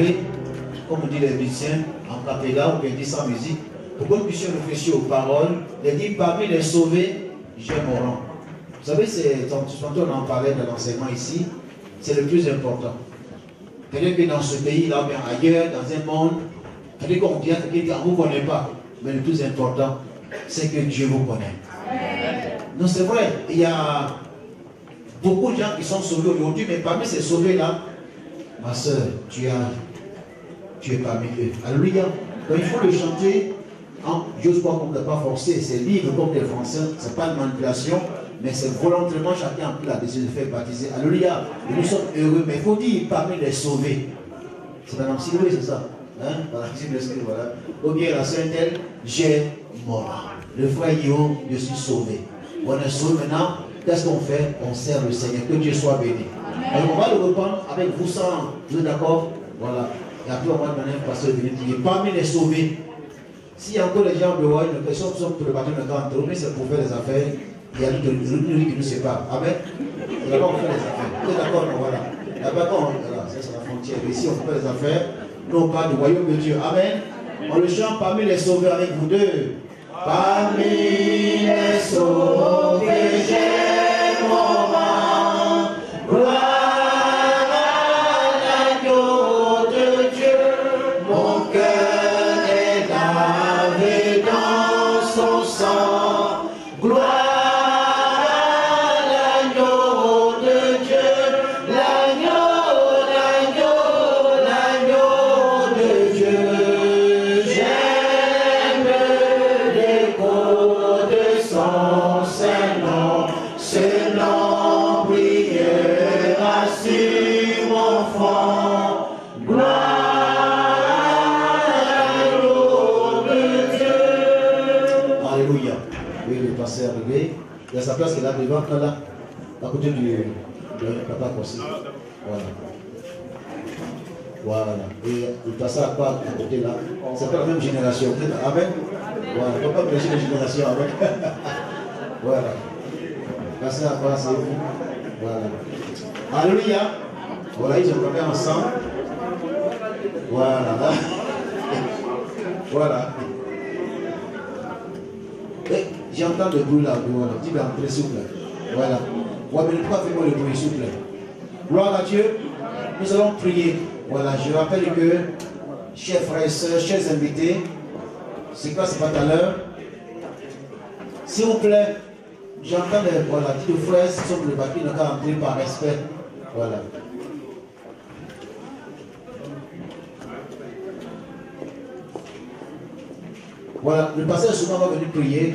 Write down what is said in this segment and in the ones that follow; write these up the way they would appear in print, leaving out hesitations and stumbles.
sauver, comme on dit les musiciens, en capella ou bien dit sans musique, pour que nous puissions réfléchir aux paroles. Il dit parmi les sauvés, j'ai mon rang. Vous savez, tantôt on en parlait de l'enseignement ici, c'est le plus important. Peut-être que dans ce pays, là, bien ailleurs, dans un monde, peut-être qu'on dit à quelqu'un qu'on ne vous connaît pas, mais le plus important, c'est que Dieu vous connaît. Non, c'est vrai, il y a beaucoup de gens qui sont sauvés aujourd'hui, mais parmi ces sauvés-là, ma soeur, tu es parmi eux. Alléluia. Donc il faut le chanter. J'ose pas qu'on ne l'a pas forcé, c'est libre comme les Français, ce n'est pas une manipulation, mais c'est volontairement chacun a pris la décision de faire baptiser. Alléluia. Et nous sommes heureux, mais il faut dire parmi les sauvés. C'est Mme Sylvie, c'est ça. Hein? Voilà, voilà. Ou bien la sainte elle, j'ai mort. Le frère Guillaume, je suis sauvé. On est sauvé maintenant. Qu'est-ce qu'on fait? On sert le Seigneur. Que Dieu soit béni. Alors on va le reprendre avec vous sans. Vous êtes d'accord? Voilà. Et après on va demander un pasteur de venir. Parmi les sauvés. S'il y a encore des gens dehors, une question pour le bâtiment de grand mais c'est pour faire les affaires. Il y a une qui nous sépare. Amen. Et là-bas on fait les affaires. Vous êtes d'accord? Voilà. Là-bas, voilà, c'est la frontière. Ici on fait les affaires. Nous on parle du royaume de Dieu. Amen. On le chante parmi les sauvés avec vous deux. Parmi les sauvés, j'ai mon rang. Gloire à l'agneau de Dieu. Mon cœur est lavé dans son sang. Gloire à l'agneau de Dieu. L'agneau de Dieu. Arrivé. Il y a sa place qui est là devant, là, à côté du papa Kossi. Voilà. Voilà. Et il passe à quoi à côté là? C'est pas la même génération. Amen. Voilà. Il ne faut pas mélanger les générations. Amen. Voilà. Passez à quoi, c'est vous. Voilà. Alléluia. Voilà, ils ont travaillé ensemble. Voilà. Voilà. J'entends le bruit là, voilà. Dis d'entrer, s'il vous plaît. Voilà. Ouais, mais ne pas faire le bruit, s'il vous plaît. Gloire à Dieu. Nous allons prier. Voilà, je rappelle que, chers frères et sœurs, chers invités, c'est quoi, c'est pas tout à l'heure. S'il vous plaît, j'entends les, voilà, dit le frère, si sont le papier, ne pas entrer par respect. Voilà. Voilà, le pasteur souvent va venir prier.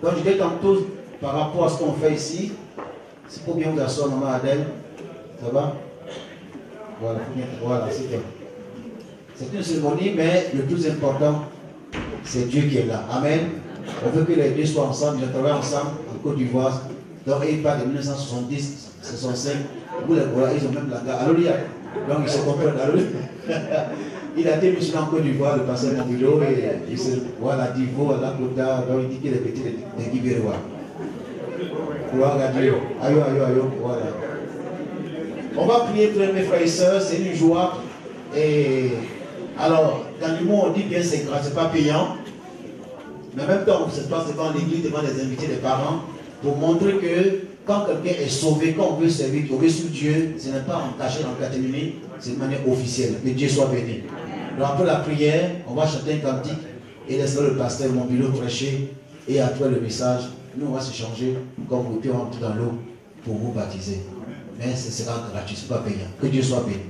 Donc je dis tantôt par rapport à ce qu'on fait ici, c'est pour bien vous asseoir, maman Adèle. Ça va? Voilà, voilà, c'est bien. C'est une cérémonie, mais le plus important, c'est Dieu qui est là. Amen. On veut que les deux soient ensemble, ils travaillent ensemble en Côte d'Ivoire. Donc ils partent de 1970, 65. Vous les voilà, ils ont même la gare. Alléluia. Donc ils se comprennent. Alléluia. Il a été missionnaire en Côte d'Ivoire, le pasteur Montbilo, et il se voit la Divo, la Kota, donc il dit qu'il est petit des Guibérois. Gloire à Dieu. Aïe, voilà. On va prier pour mes frères et sœurs, c'est une joie. Et alors, dans le monde, on dit bien c'est gratuit, c'est pas payant. Mais en même temps, on se passe devant l'église, devant les invités, les parents, pour montrer que quand quelqu'un est sauvé, quand on veut servir, on veut sur Dieu, ce n'est pas en cachet, en catégorie, c'est de manière officielle. Que Dieu soit béni. Donc après la prière, on va chanter un cantique et laisser le pasteur Montbilo prêcher. Et après le message, nous on va se changer comme vous pouvez rentrer dans l'eau pour vous baptiser. Mais ce sera gratuit, ce n'est pas payant. Que Dieu soit béni.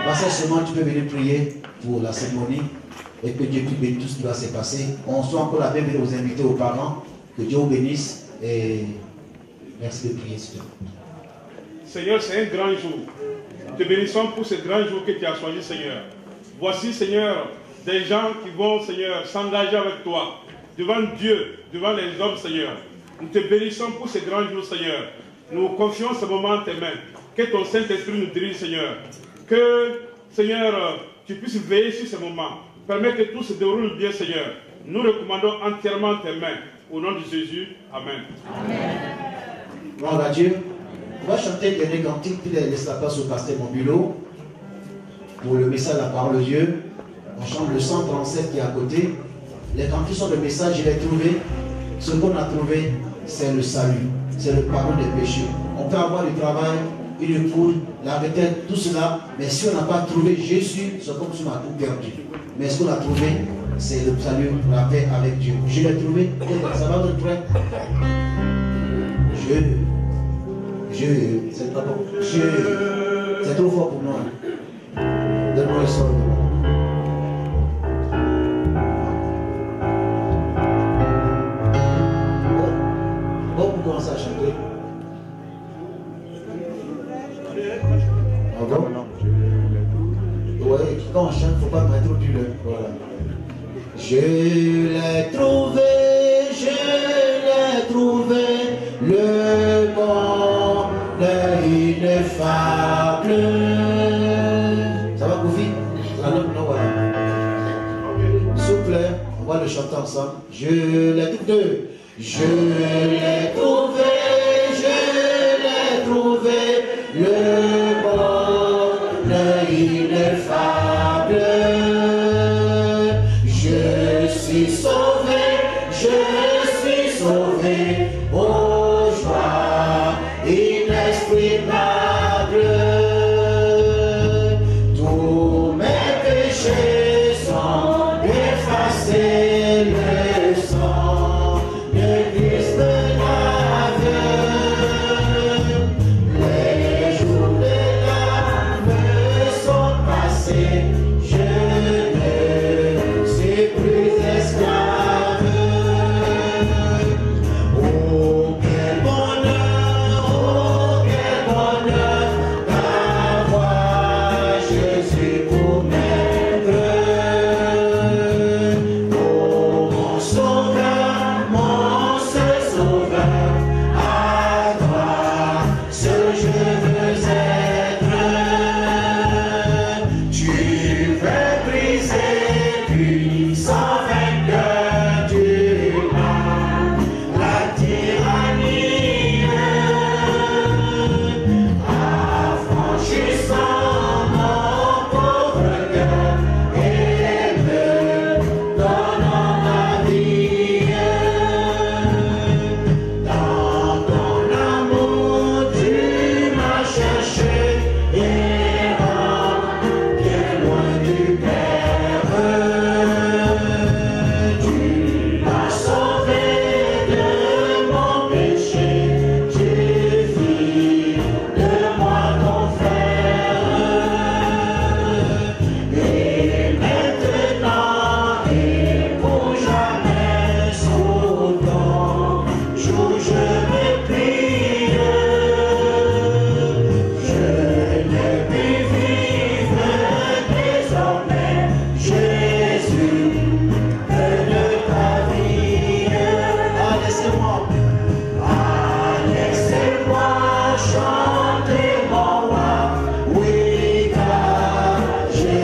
Parce que seulement tu peux venir prier pour la cérémonie et que Dieu puisse bénir tout ce qui va se passer. On soit encore la bienvenue aux invités, aux parents. Que Dieu vous bénisse et merci de prier. Seigneur, c'est un grand jour. Te bénissons pour ce grand jour que tu as choisi, Seigneur. Voici, Seigneur, des gens qui vont, Seigneur, s'engager avec toi, devant Dieu, devant les hommes, Seigneur. Nous te bénissons pour ce grand jour, Seigneur. Nous confions ce moment en tes mains. Que ton Saint-Esprit nous dirige, Seigneur. Que, Seigneur, tu puisses veiller sur ce moment. Permets que tout se déroule bien, Seigneur. Nous recommandons entièrement tes mains. Au nom de Jésus, Amen. Amen. Gloire à Dieu. On va chanter le dernier cantique, puis laisser la place au pasteur Montbilo. pour le message de la parole de Dieu. On chante le 137 qui est à côté. Les cantiques sont le message, je l'ai trouvé. Ce qu'on a trouvé, c'est le salut, c'est le pardon des péchés. On peut avoir du travail, une épouse, la retraite, tout cela, mais si on n'a pas trouvé Jésus, c'est comme si on a tout perdu. Mais ce qu'on a trouvé, c'est le salut, la paix avec Dieu. Je l'ai trouvé, ça va être prêt. C'est pas bon. C'est trop fort pour moi. Donne-moi le son. Bon, pour commencer à chanter. Ah bon? Ouais, quand on chante, il ne faut pas mettre du lait. Voilà. Je l'ai trouvé, le bonheur ineffable. Ça va, Koufi? Ah non, non, voilà. S'il vous plaît, on va le chanter ensemble. Je l'ai trouvé, le bonheur ineffable. Je suis sauvé, oh joie inexprimable. Tous mes péchés sont effacés, le sang de Christ me lave. Les jours de larmes sont passés, je ne suis plus esclave. Oh quel bonheur d'avoir Jésus pour maître. Oh mon sauveur, à toi seul je veux être. Tu veux briser puissant vainqueur du mal, la tyrannie, affranchissant mon pauvre cœur et me donnant ma vie. Dans ton amour tu m'as cherché, errant bien loin du Père. Tu m'as sauvé de mon péché, tu fis de moi ton frère. Et maintenant et pour jamais sous ton jour je me plie. Je ne puis vivre désormais, Jésus, de ta vie. Laissez-moi chanter mon roi, oui car je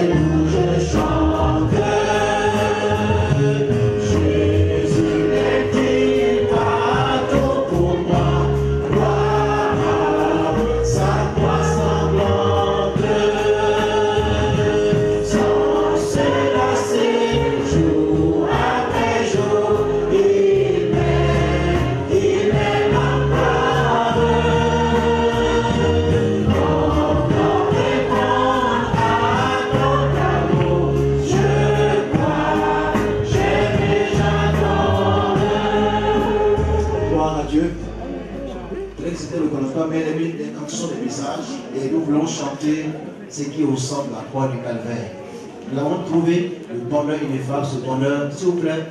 chante. Jésus n'est-il pas tout pour moi, gloire à sa croix sanglante. Sans se lasser, jour après jour, il m'aime encore. Encore répondre à ton amour, je crois, j'aime et j'adore. Gloire à Dieu. Peut-être que c'était le connaisseur, mais les cantions sont des messages et nous voulons chanter ce qui ressemble à la croix du calvaire. Nous avons trouvé le bonheur ineffable, ce bonheur, s'il vous plaît,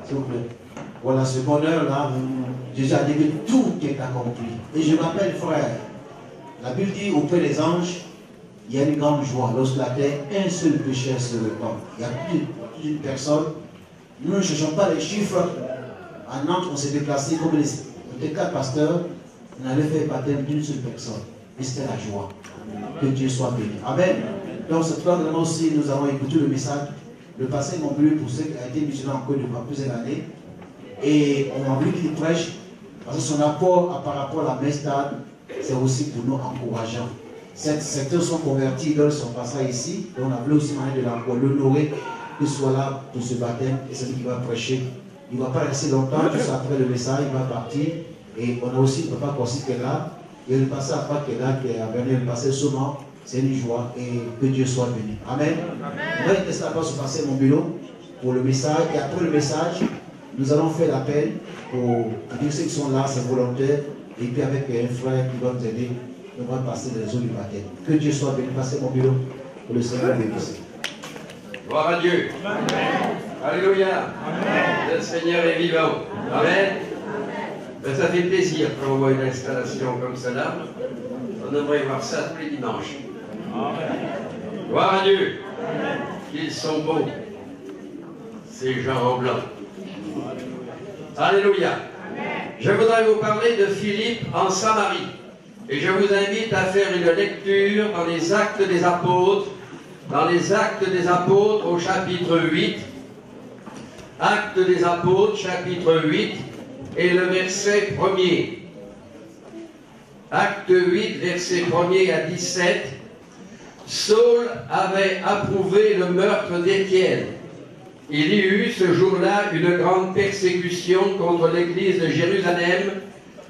s'il vous plaît. Voilà, ce bonheur-là, Jésus a dit que tout est accompli. Et je m'appelle frère. La Bible dit auprès des anges, il y a une grande joie lorsque la terre, un seul pécheur se répand. Il y a plus d'une personne. Nous ne cherchons pas les chiffres. À Nantes, on s'est déplacé comme on était 4 pasteurs. On allait faire le baptême d'une seule personne. Et c'était la joie. Que Dieu soit béni. Amen. Donc, cette fois, nous aussi, nous avons écouté le message. Le passé non plus pour ceux qui ont été musulmans encore depuis plusieurs années. Et on a voulu qu'il prêche. Parce que son apport par rapport à la messe, c'est aussi pour nous encourageant. Ces secteurs sont convertis, ils donnent son passage ici. Et on a voulu aussi manière de l'honorer, qu'il soit là pour ce baptême. Et c'est lui qui va prêcher. Il ne va pas rester longtemps, juste après le message, il va partir. Et on a aussi le papa Kossi qui est là. Et le pasteur Papa qui est là, qui a venu le passer souvent. C'est une joie et que Dieu soit béni. Amen. On va laisser la place se passer mon bureau pour le message. Et après le message, nous allons faire l'appel pour dire ceux qui sont là, c'est volontaire. Et puis avec un frère qui va nous aider, nous allons passer les eaux du baptême. Que Dieu soit béni. Passez mon bureau pour le Seigneur bénisse. Gloire à Dieu. Amen. Alléluia. Amen. Le Seigneur est vivant. Amen. Ben, ça fait plaisir quand on voit une installation comme cela. On aimerait voir ça tous les dimanches. Amen. Gloire à Dieu. Amen. Qu'ils sont beaux, ces gens en blanc. Alléluia. Amen. Je voudrais vous parler de Philippe en Samarie. Et je vous invite à faire une lecture dans les Actes des Apôtres. Dans les Actes des Apôtres au chapitre 8. Actes des Apôtres, chapitre 8, et le verset 1er. Acte 8, verset 1er à 17. Saul avait approuvé le meurtre d'Étienne. Il y eut ce jour-là une grande persécution contre l'église de Jérusalem,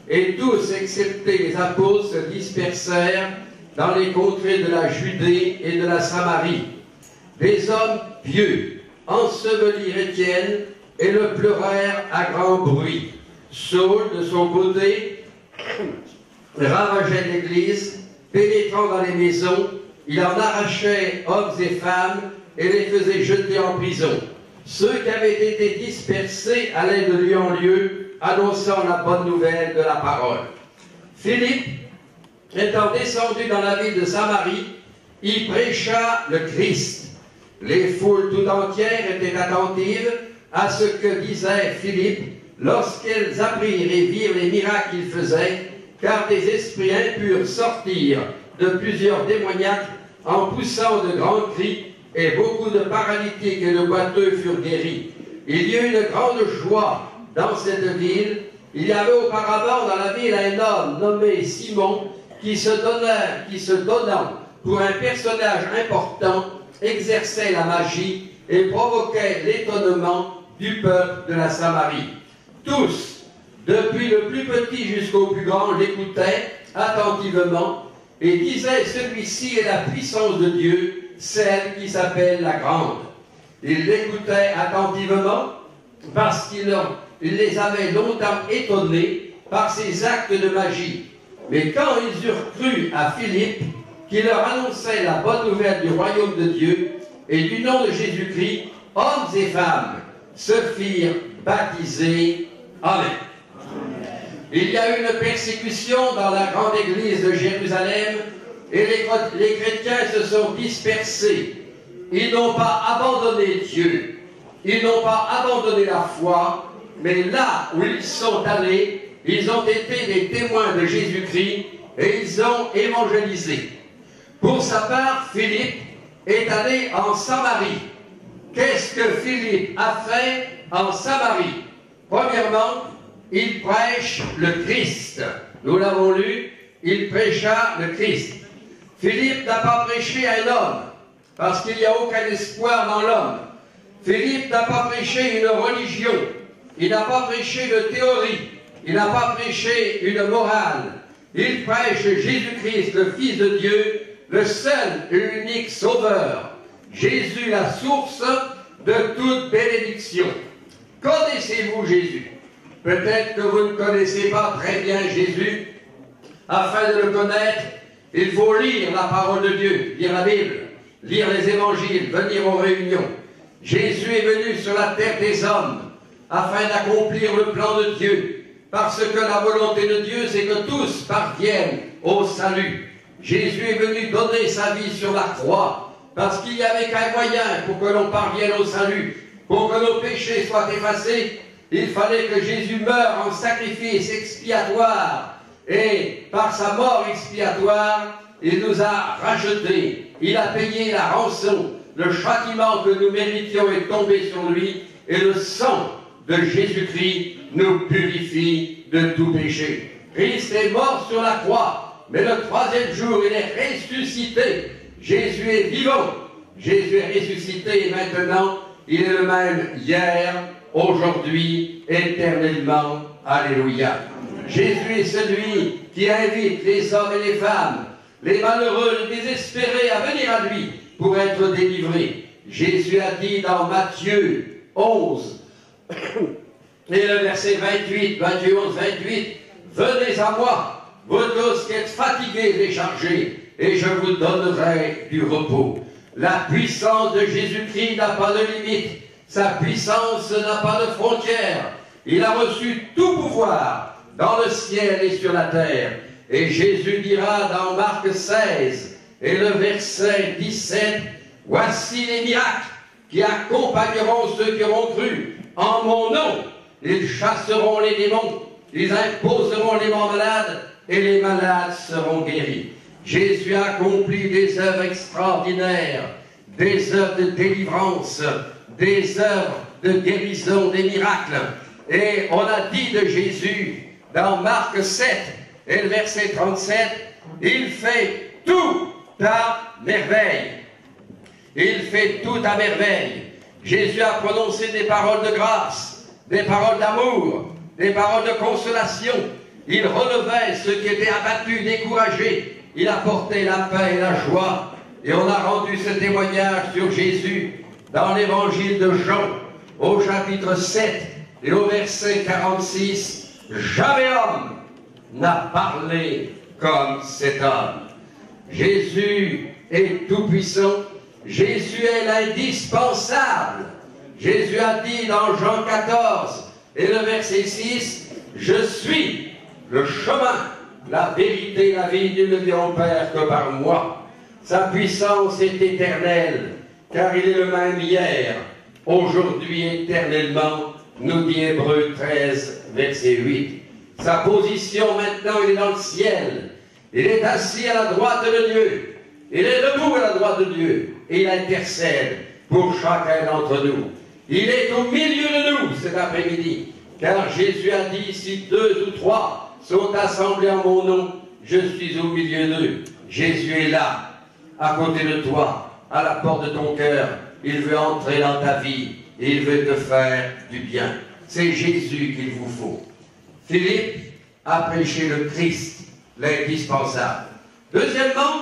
et tous, excepté les apôtres, se dispersèrent dans les contrées de la Judée et de la Samarie. Des hommes pieux ensevelirent Étienne et le pleurèrent à grand bruit. Saul, de son côté, ravageait l'église, pénétrant dans les maisons, il en arrachait hommes et femmes et les faisait jeter en prison. Ceux qui avaient été dispersés allaient de lieu en lieu, annonçant la bonne nouvelle de la parole. Philippe, étant descendu dans la ville de Samarie, y prêcha le Christ. Les foules tout entières étaient attentives à ce que disait Philippe lorsqu'elles apprirent et virent les miracles qu'il faisait, car des esprits impurs sortirent de plusieurs démoniaques en poussant de grands cris, et beaucoup de paralytiques et de boiteux furent guéris. Il y eut une grande joie dans cette ville. Il y avait auparavant dans la ville un homme nommé Simon qui se donnant pour un personnage important, exerçait la magie et provoquait l'étonnement du peuple de la Samarie. Tous, depuis le plus petit jusqu'au plus grand, l'écoutaient attentivement et disaient: celui-ci est la puissance de Dieu, celle qui s'appelle la grande. Ils l'écoutaient attentivement parce qu'il les avait longtemps étonnés par ses actes de magie. Mais quand ils eurent cru à Philippe, qui leur annonçait la bonne nouvelle du royaume de Dieu et du nom de Jésus-Christ, hommes et femmes se firent baptiser. Amen. Il y a eu une persécution dans la grande église de Jérusalem et les chrétiens se sont dispersés. Ils n'ont pas abandonné Dieu, ils n'ont pas abandonné la foi, mais là où ils sont allés, ils ont été des témoins de Jésus-Christ et ils ont évangélisé. Pour sa part, Philippe est allé en Samarie. Qu'est-ce que Philippe a fait en Samarie? Premièrement, il prêche le Christ. Nous l'avons lu, il prêcha le Christ. Philippe n'a pas prêché un homme, parce qu'il n'y a aucun espoir dans l'homme. Philippe n'a pas prêché une religion, il n'a pas prêché de théorie, il n'a pas prêché une morale. Il prêche Jésus-Christ, le Fils de Dieu, le seul et unique Sauveur. Jésus, la source de toute bénédiction. Connaissez-vous Jésus? Peut-être que vous ne connaissez pas très bien Jésus. Afin de le connaître, il faut lire la parole de Dieu, lire la Bible, lire les évangiles, venir aux réunions. Jésus est venu sur la terre des hommes afin d'accomplir le plan de Dieu, parce que la volonté de Dieu, c'est que tous parviennent au salut. Jésus est venu donner sa vie sur la croix, parce qu'il n'y avait qu'un moyen pour que l'on parvienne au salut. Pour que nos péchés soient effacés, il fallait que Jésus meure en sacrifice expiatoire. Et par sa mort expiatoire, il nous a rachetés. Il a payé la rançon. Le châtiment que nous méritions est tombé sur lui. Et le sang de Jésus-Christ nous purifie de tout péché. Christ est mort sur la croix mais le troisième jour, il est ressuscité. Jésus est vivant. Jésus est ressuscité et maintenant, il est le même hier, aujourd'hui, éternellement. Alléluia. Jésus est celui qui invite les hommes et les femmes, les malheureux, les désespérés à venir à lui pour être délivrés. Jésus a dit dans Matthieu 11, et le verset 28, Matthieu 11, 28, « Venez à moi, vous tous qui êtes fatigués et chargés, et je vous donnerai du repos. » La puissance de Jésus-Christ n'a pas de limite, sa puissance n'a pas de frontières. Il a reçu tout pouvoir dans le ciel et sur la terre. Et Jésus dira dans Marc 16 et le verset 17, « Voici les miracles qui accompagneront ceux qui auront cru. En mon nom, ils chasseront les démons, ils imposeront les morts malades, et les malades seront guéris. » Jésus a accompli des œuvres extraordinaires, des œuvres de délivrance, des œuvres de guérison, des miracles. Et on a dit de Jésus dans Marc 7 et le verset 37, « Il fait tout à merveille. » Il fait tout à merveille. Jésus a prononcé des paroles de grâce, des paroles d'amour, des paroles de consolation. Il relevait ceux qui étaient abattus, découragés. Il apportait la paix et la joie. Et on a rendu ce témoignage sur Jésus dans l'évangile de Jean, au chapitre 7 et au verset 46. « Jamais homme n'a parlé comme cet homme. » Jésus est tout-puissant. Jésus est l'indispensable. Jésus a dit dans Jean 14 et le verset 6, « Je suis le chemin, la vérité, la vie, nul ne vient au Père que par moi. » Sa puissance est éternelle, car il est le même hier, aujourd'hui, éternellement, nous dit Hébreux 13, verset 8. Sa position maintenant, il est dans le ciel. Il est assis à la droite de Dieu. Il est debout à la droite de Dieu. Et il intercède pour chacun d'entre nous. Il est au milieu de nous cet après-midi. Car Jésus a dit, si 2 ou 3 sont assemblés en mon nom, je suis au milieu d'eux. Jésus est là, à côté de toi, à la porte de ton cœur. Il veut entrer dans ta vie et il veut te faire du bien. C'est Jésus qu'il vous faut. Philippe a prêché le Christ, l'indispensable. Deuxièmement,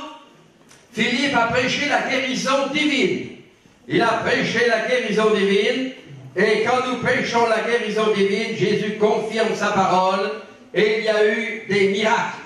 Philippe a prêché la guérison divine. Il a prêché la guérison divine, et quand nous prêchons la guérison divine, Jésus confirme sa parole, et il y a eu des miracles,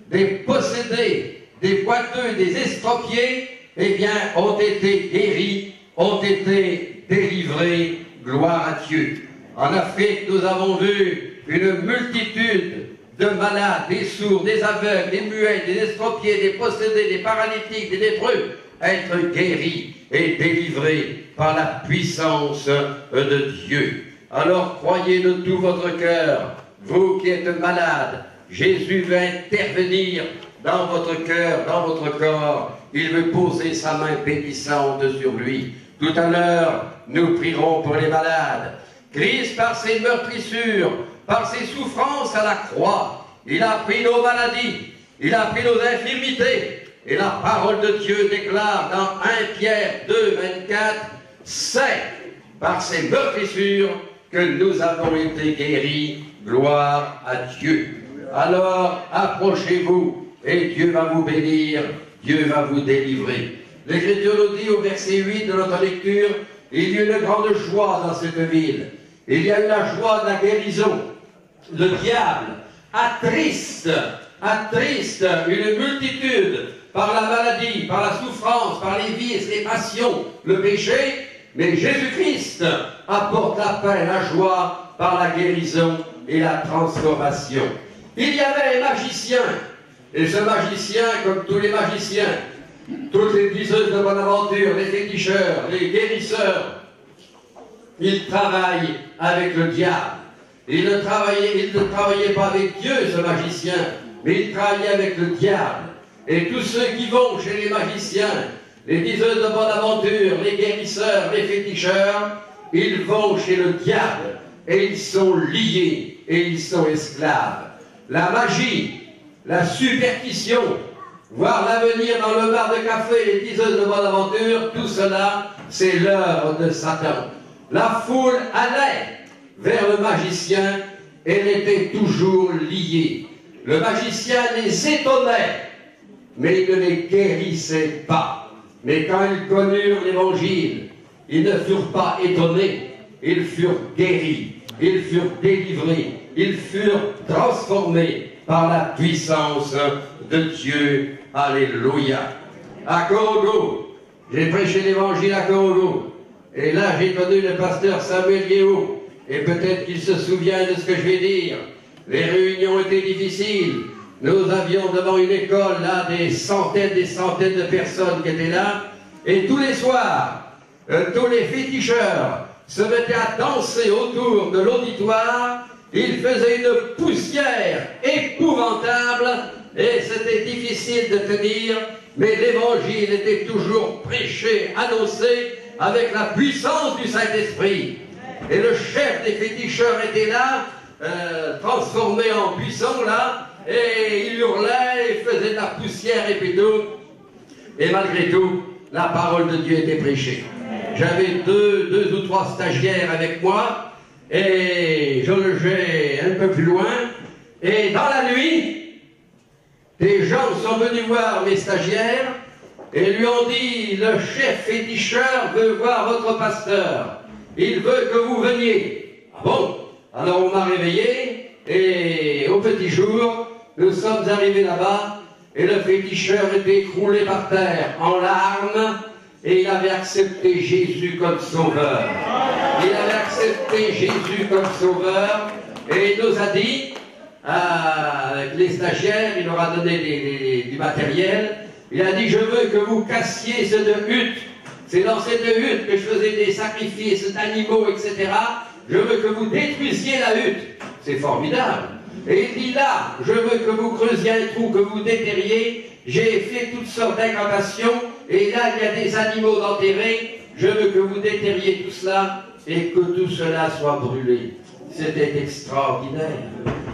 des possédés, des boiteux, des estropiés, eh bien, ont été guéris, ont été délivrés, gloire à Dieu. En Afrique, nous avons vu une multitude de malades, des sourds, des aveugles, des muets, des estropiés, des possédés, des paralytiques, des lépreux, être guéris et délivrés par la puissance de Dieu. Alors croyez de tout votre cœur, vous qui êtes malades, Jésus veut intervenir dans votre cœur, dans votre corps. Il veut poser sa main bénissante sur lui. Tout à l'heure, nous prierons pour les malades. Christ, par ses meurtrissures, par ses souffrances à la croix, il a pris nos maladies, il a pris nos infirmités. Et la parole de Dieu déclare dans 1 Pierre 2, 24, « C'est par ses meurtrissures que nous avons été guéris, gloire à Dieu. » Alors, approchez-vous et Dieu va vous bénir, Dieu va vous délivrer. L'Écriture nous dit au verset 8 de notre lecture, « Il y a eu une grande joie dans cette ville. Il y a eu la joie de la guérison. Le diable attriste une multitude par la maladie, par la souffrance, par les vices, les passions, le péché, mais Jésus-Christ apporte la paix, la joie par la guérison et la transformation. » Il y avait un magicien, et ce magicien, comme tous les magiciens, toutes les diseuses de bonne aventure, les féticheurs, les guérisseurs, il travaille avec le diable. Il ne travaillait pas avec Dieu, ce magicien, mais il travaillait avec le diable. Et tous ceux qui vont chez les magiciens, les diseuses de bonne aventure, les guérisseurs, les féticheurs, ils vont chez le diable et ils sont liés et ils sont esclaves. La magie la superstition, voir l'avenir dans le bar de café, les diseuses de bonne aventure, tout cela, c'est l'œuvre de Satan. La foule allait vers le magicien, elle était toujours liée. Le magicien les étonnait, mais il ne les guérissait pas. Mais quand ils connurent l'évangile, ils ne furent pas étonnés, ils furent guéris, ils furent délivrés, ils furent transformés par la puissance de Dieu. Alléluia. À Corogo, j'ai prêché l'évangile à Corogo, et là j'ai connu le pasteur Samuel Yeo, et peut-être qu'il se souvient de ce que je vais dire. Les réunions étaient difficiles. Nous avions devant une école là des centaines de personnes qui étaient là, et tous les soirs, tous les féticheurs se mettaient à danser autour de l'auditoire. Ils faisaient une poussière épouvantable, et c'était difficile de tenir, mais l'évangile était toujours prêché, annoncé, avec la puissance du Saint-Esprit. Et le chef des féticheurs était là, transformé en buisson là, et il hurlait, il faisait de la poussière et puis tout. Et malgré tout, la parole de Dieu était prêchée. J'avais deux ou trois stagiaires avec moi, et je logeais un peu plus loin, et dans la nuit, des gens sont venus voir mes stagiaires, et lui ont dit, le chef féticheur veut voir votre pasteur, il veut que vous veniez. Ah bon? Alors on m'a réveillé, et au petit jour, nous sommes arrivés là-bas, et le féticheur était écroulé par terre, en larmes, et il avait accepté Jésus comme sauveur. Il avait accepté Jésus comme sauveur, et il nous a dit, avec les stagiaires, il leur a donné du matériel, il a dit, je veux que vous cassiez cette hutte. C'est dans cette hutte que je faisais des sacrifices d'animaux, etc. Je veux que vous détruisiez la hutte. C'est formidable. Et il dit là, je veux que vous creusiez un trou, que vous déterriez. J'ai fait toutes sortes d'incantations. Et là, il y a des animaux d'enterrés. Je veux que vous déterriez tout cela et que tout cela soit brûlé. C'était extraordinaire.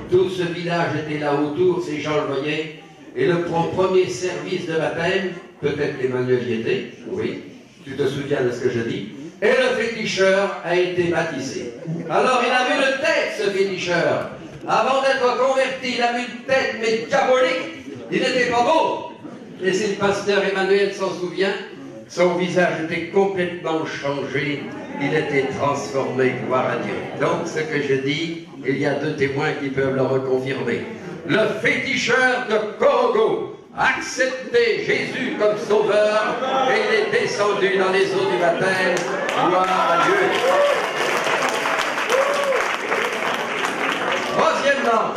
Tout ce village était là autour, ces gens le voyaient. Et le premier service de baptême, peut-être Emmanuel y était, oui, tu te souviens de ce que je dis, et le féticheur a été baptisé. Alors il a vu une tête, ce féticheur. Avant d'être converti, il a vu une tête, mais diabolique. Il n'était pas beau. Et si le pasteur Emmanuel s'en souvient, son visage était complètement changé. Il était transformé, gloire à Dieu. Donc ce que je dis, il y a deux témoins qui peuvent le reconfirmer. Le féticheur de Corogo a accepté Jésus comme sauveur et il est descendu dans les eaux du baptême. Gloire à Dieu. Troisièmement,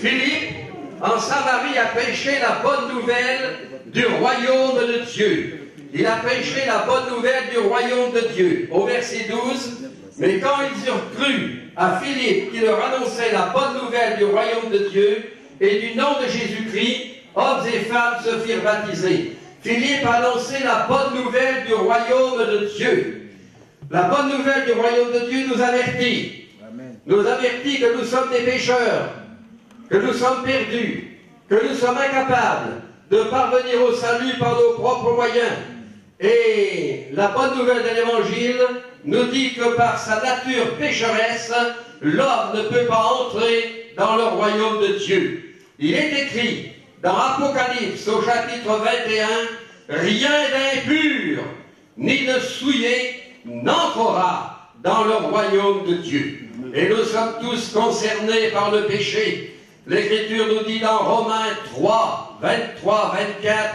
Philippe, en Samarie, a prêché la bonne nouvelle du royaume de Dieu. Il a prêché la bonne nouvelle du royaume de Dieu. Au verset 12, mais quand ils eurent cru à Philippe qui leur annonçait la bonne nouvelle du royaume de Dieu et du nom de Jésus-Christ, hommes et femmes se firent baptiser. Philippe a annoncé la bonne nouvelle du royaume de Dieu. La bonne nouvelle du royaume de Dieu nous avertit. Nous avertit que nous sommes des pécheurs, que nous sommes perdus, que nous sommes incapables de parvenir au salut par nos propres moyens. Et la bonne nouvelle de l'Évangile nous dit que par sa nature pécheresse, l'homme ne peut pas entrer dans le royaume de Dieu. Il est écrit dans Apocalypse au chapitre 21, rien d'impur ni de souillé n'entrera dans le royaume de Dieu. Et nous sommes tous concernés par le péché. L'Écriture nous dit dans Romains 3, 23, 24,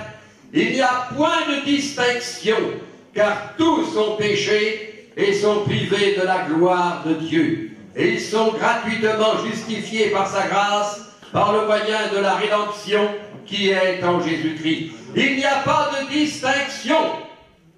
il n'y a point de distinction, car tous sont péchés et sont privés de la gloire de Dieu. Et ils sont gratuitement justifiés par sa grâce, par le moyen de la rédemption qui est en Jésus-Christ. Il n'y a pas de distinction.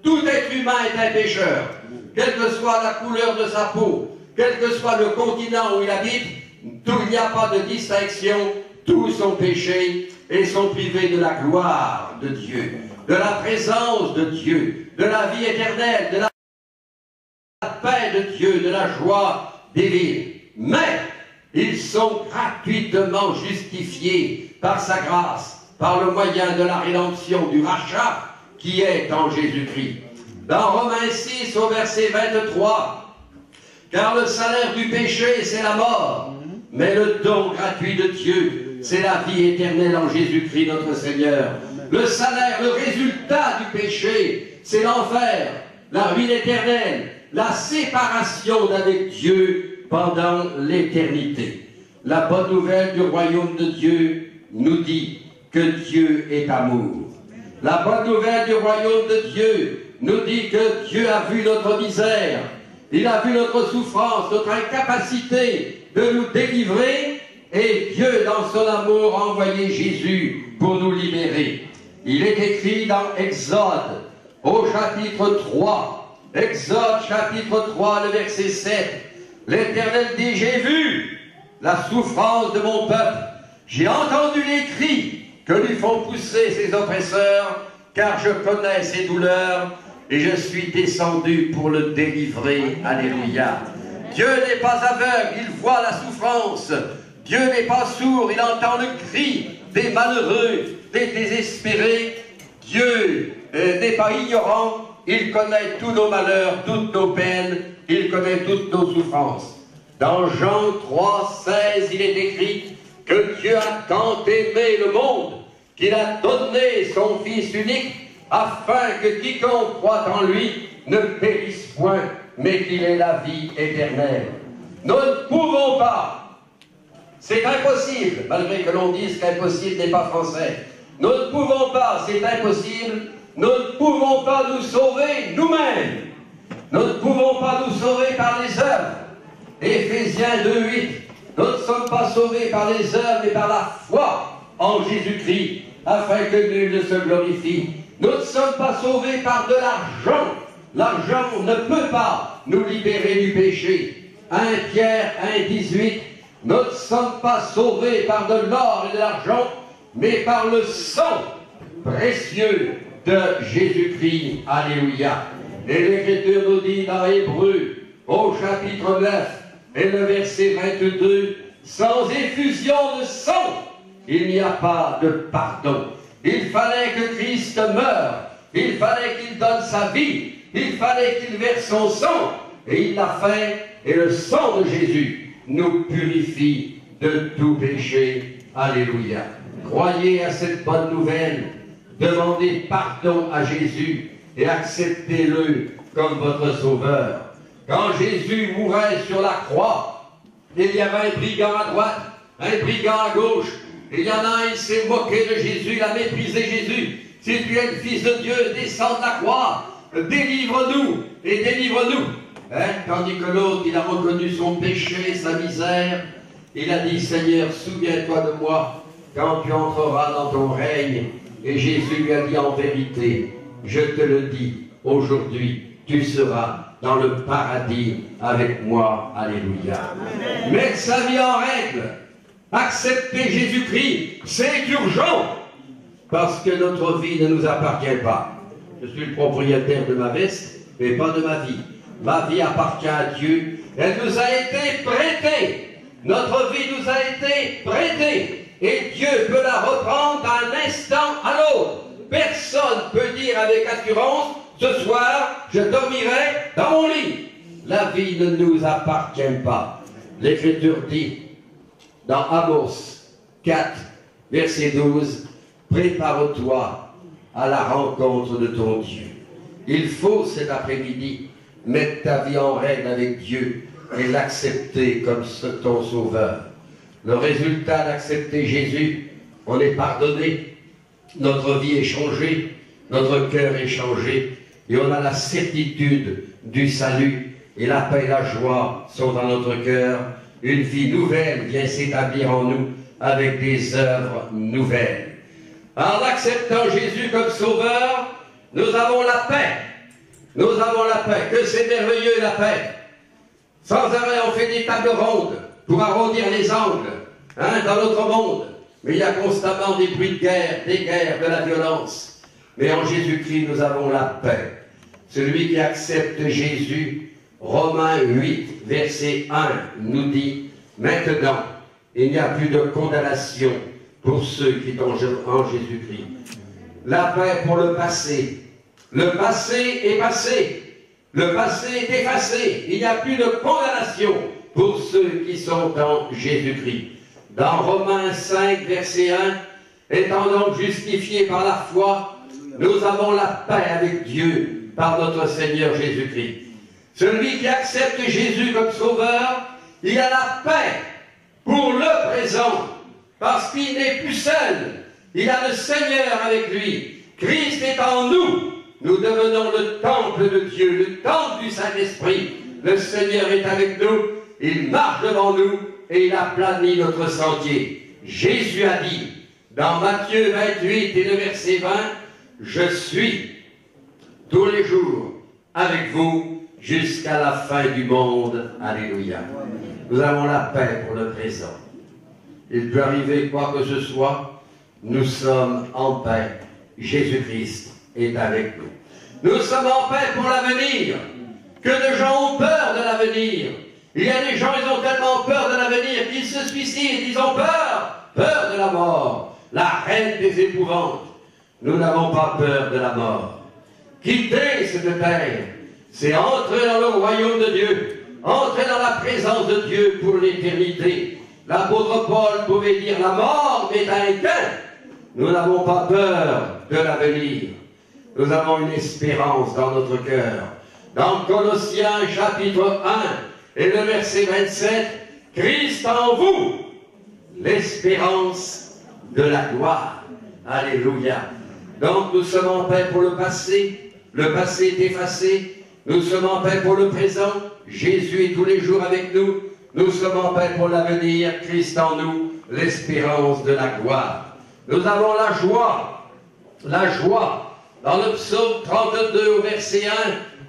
Tout être humain est un pécheur, quelle que soit la couleur de sa peau, quel que soit le continent où il habite, il n'y a pas de distinction, tous sont péchés et sont privés de la gloire de Dieu, de la présence de Dieu, de la vie éternelle, de la paix de Dieu, de la joie divine. Mais ils sont gratuitement justifiés par sa grâce, par le moyen de la rédemption, du rachat qui est en Jésus-Christ. Dans Romains 6 au verset 23, « Car le salaire du péché, c'est la mort, mais le don gratuit de Dieu, c'est la vie éternelle en Jésus-Christ notre Seigneur. » Le salaire, le résultat du péché, c'est l'enfer, la ruine éternelle, la séparation d'avec Dieu pendant l'éternité. La bonne nouvelle du royaume de Dieu nous dit que Dieu est amour. La bonne nouvelle du royaume de Dieu nous dit que Dieu a vu notre misère, il a vu notre souffrance, notre incapacité de nous délivrer, et Dieu, dans son amour, a envoyé Jésus pour nous libérer. Il est écrit dans Exode, au chapitre 3, Exode chapitre 3, le verset 7, l'Éternel dit, « J'ai vu la souffrance de mon peuple, j'ai entendu les cris que lui font pousser ses oppresseurs, car je connais ses douleurs, et je suis descendu pour le délivrer. » Alléluia. Dieu n'est pas aveugle, il voit la souffrance. Dieu n'est pas sourd, il entend le cri des malheureux, des désespérés. Dieu n'est pas ignorant, il connaît tous nos malheurs, toutes nos peines, il connaît toutes nos souffrances. Dans Jean 3, 16, il est écrit que Dieu a tant aimé le monde qu'il a donné son Fils unique afin que quiconque croit en lui ne périsse point, mais qu'il ait la vie éternelle. Nous ne pouvons pas, c'est impossible, malgré que l'on dise qu'impossible n'est pas français, nous ne pouvons pas, c'est impossible, nous ne pouvons pas nous sauver nous-mêmes. Nous ne pouvons pas nous sauver par les œuvres. Éphésiens 2:8, nous ne sommes pas sauvés par les œuvres, mais par la foi en Jésus-Christ, afin que nul ne se glorifie. Nous ne sommes pas sauvés par de l'argent. L'argent ne peut pas nous libérer du péché. 1 Pierre 1:18, nous ne sommes pas sauvés par de l'or et de l'argent, mais par le sang précieux de Jésus-Christ. Alléluia. Et l'Écriture nous dit dans Hébreux, au chapitre 9, et le verset 22, sans effusion de sang, il n'y a pas de pardon. Il fallait que Christ meure, il fallait qu'il donne sa vie, il fallait qu'il verse son sang, et il l'a fait, et le sang de Jésus nous purifie de tout péché. Alléluia. Croyez à cette bonne nouvelle, demandez pardon à Jésus et acceptez-le comme votre sauveur. Quand Jésus mourait sur la croix, il y avait un brigand à droite, un brigand à gauche. Il y en a un, il s'est moqué de Jésus, il a méprisé Jésus. Si tu es le Fils de Dieu, descends de la croix, délivre-nous et délivre-nous. Tandis que l'autre, il a reconnu son péché, sa misère. Il a dit, Seigneur, souviens-toi de moi quand tu entreras dans ton règne. Et Jésus lui a dit, en vérité, je te le dis, aujourd'hui, tu seras dans le paradis avec moi. Alléluia. Mettre sa vie en règle, accepter Jésus-Christ, c'est urgent, parce que notre vie ne nous appartient pas. Je suis le propriétaire de ma veste, mais pas de ma vie. Ma vie appartient à Dieu. Elle nous a été prêtée. Notre vie nous a été prêtée. Et Dieu peut la reprendre d'un instant à l'autre. Personne ne peut dire avec assurance, ce soir, je dormirai dans mon lit. La vie ne nous appartient pas. L'Écriture dit, dans Amos 4, verset 12, prépare-toi à la rencontre de ton Dieu. Il faut cet après-midi mettre ta vie en règle avec Dieu et l'accepter comme ton sauveur. Le résultat d'accepter Jésus, on est pardonné, notre vie est changée, notre cœur est changé, et on a la certitude du salut, et la paix et la joie sont dans notre cœur. Une vie nouvelle vient s'établir en nous avec des œuvres nouvelles. En acceptant Jésus comme sauveur, nous avons la paix. Nous avons la paix. Que c'est merveilleux la paix. Sans arrêt, on fait des tables rondes pour arrondir les angles dans notre monde. Mais il y a constamment des bruits de guerre, des guerres, de la violence. Mais en Jésus-Christ, nous avons la paix. Celui qui accepte Jésus, Romains 8, verset 1, nous dit, maintenant, il n'y a plus de condamnation pour ceux qui sont en Jésus-Christ. La paix pour le passé. Le passé est passé. Le passé est effacé. Il n'y a plus de condamnation pour ceux qui sont en Jésus-Christ. Dans Romains 5, verset 1, étant donc justifiés par la foi, nous avons la paix avec Dieu par notre Seigneur Jésus-Christ. Celui qui accepte Jésus comme sauveur, il a la paix pour le présent, parce qu'il n'est plus seul. Il a le Seigneur avec lui. Christ est en nous. Nous devenons le temple de Dieu, le temple du Saint-Esprit. Le Seigneur est avec nous. Il marche devant nous et il aplani notre sentier. Jésus a dit, dans Matthieu 28 et le verset 20, « Je suis tous les jours avec vous jusqu'à la fin du monde. » Alléluia. Nous avons la paix pour le présent. Il peut arriver quoi que ce soit, nous sommes en paix. Jésus-Christ est avec nous. Nous sommes en paix pour l'avenir. Que de gens ont peur de l'avenir. Il y a des gens, ils ont tellement peur de l'avenir qu'ils se suicident. Ils ont peur de la mort. La reine des épouvantes. Nous n'avons pas peur de la mort. Quitter cette terre, c'est entrer dans le royaume de Dieu, entrer dans la présence de Dieu pour l'éternité. L'apôtre Paul pouvait dire, la mort m'est un gain. Nous n'avons pas peur de l'avenir. Nous avons une espérance dans notre cœur. Dans Colossiens chapitre 1 et le verset 27, Christ en vous, l'espérance de la gloire. Alléluia. Donc nous sommes en paix pour le passé est effacé. Nous sommes en paix pour le présent, Jésus est tous les jours avec nous. Nous sommes en paix pour l'avenir, Christ en nous, l'espérance de la gloire. Nous avons la joie, dans le psaume 32 au verset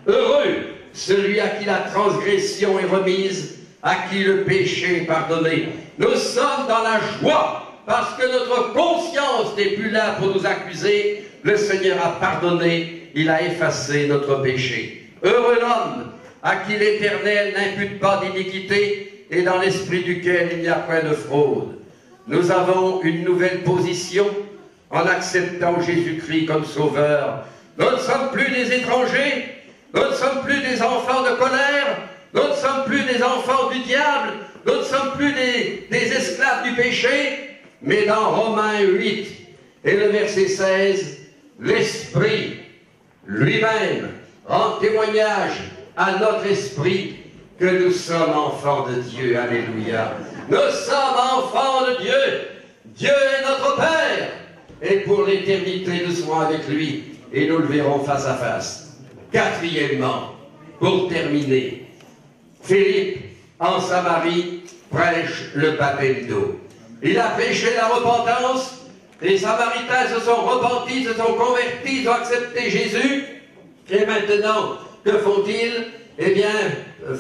1, heureux celui à qui la transgression est remise, à qui le péché est pardonné. Nous sommes dans la joie, parce que notre conscience n'est plus là pour nous accuser. Le Seigneur a pardonné, il a effacé notre péché. Heureux l'homme à qui l'Éternel n'impute pas d'iniquité et dans l'esprit duquel il n'y a point de fraude. Nous avons une nouvelle position en acceptant Jésus-Christ comme sauveur. Nous ne sommes plus des étrangers, nous ne sommes plus des enfants de colère, nous ne sommes plus des enfants du diable, nous ne sommes plus des esclaves du péché, mais dans Romains 8 et le verset 16, l'Esprit lui-même rend témoignage à notre esprit que nous sommes enfants de Dieu. Alléluia. Nous sommes enfants de Dieu. Dieu est notre Père. Et pour l'éternité, nous serons avec lui et nous le verrons face à face. Quatrièmement, pour terminer, Philippe, en Samarie, prêche le baptême d'eau. Il a prêché la repentance. Les Samaritains se sont repentis, se sont convertis, ils ont accepté Jésus. Et maintenant, que font-ils? Eh bien,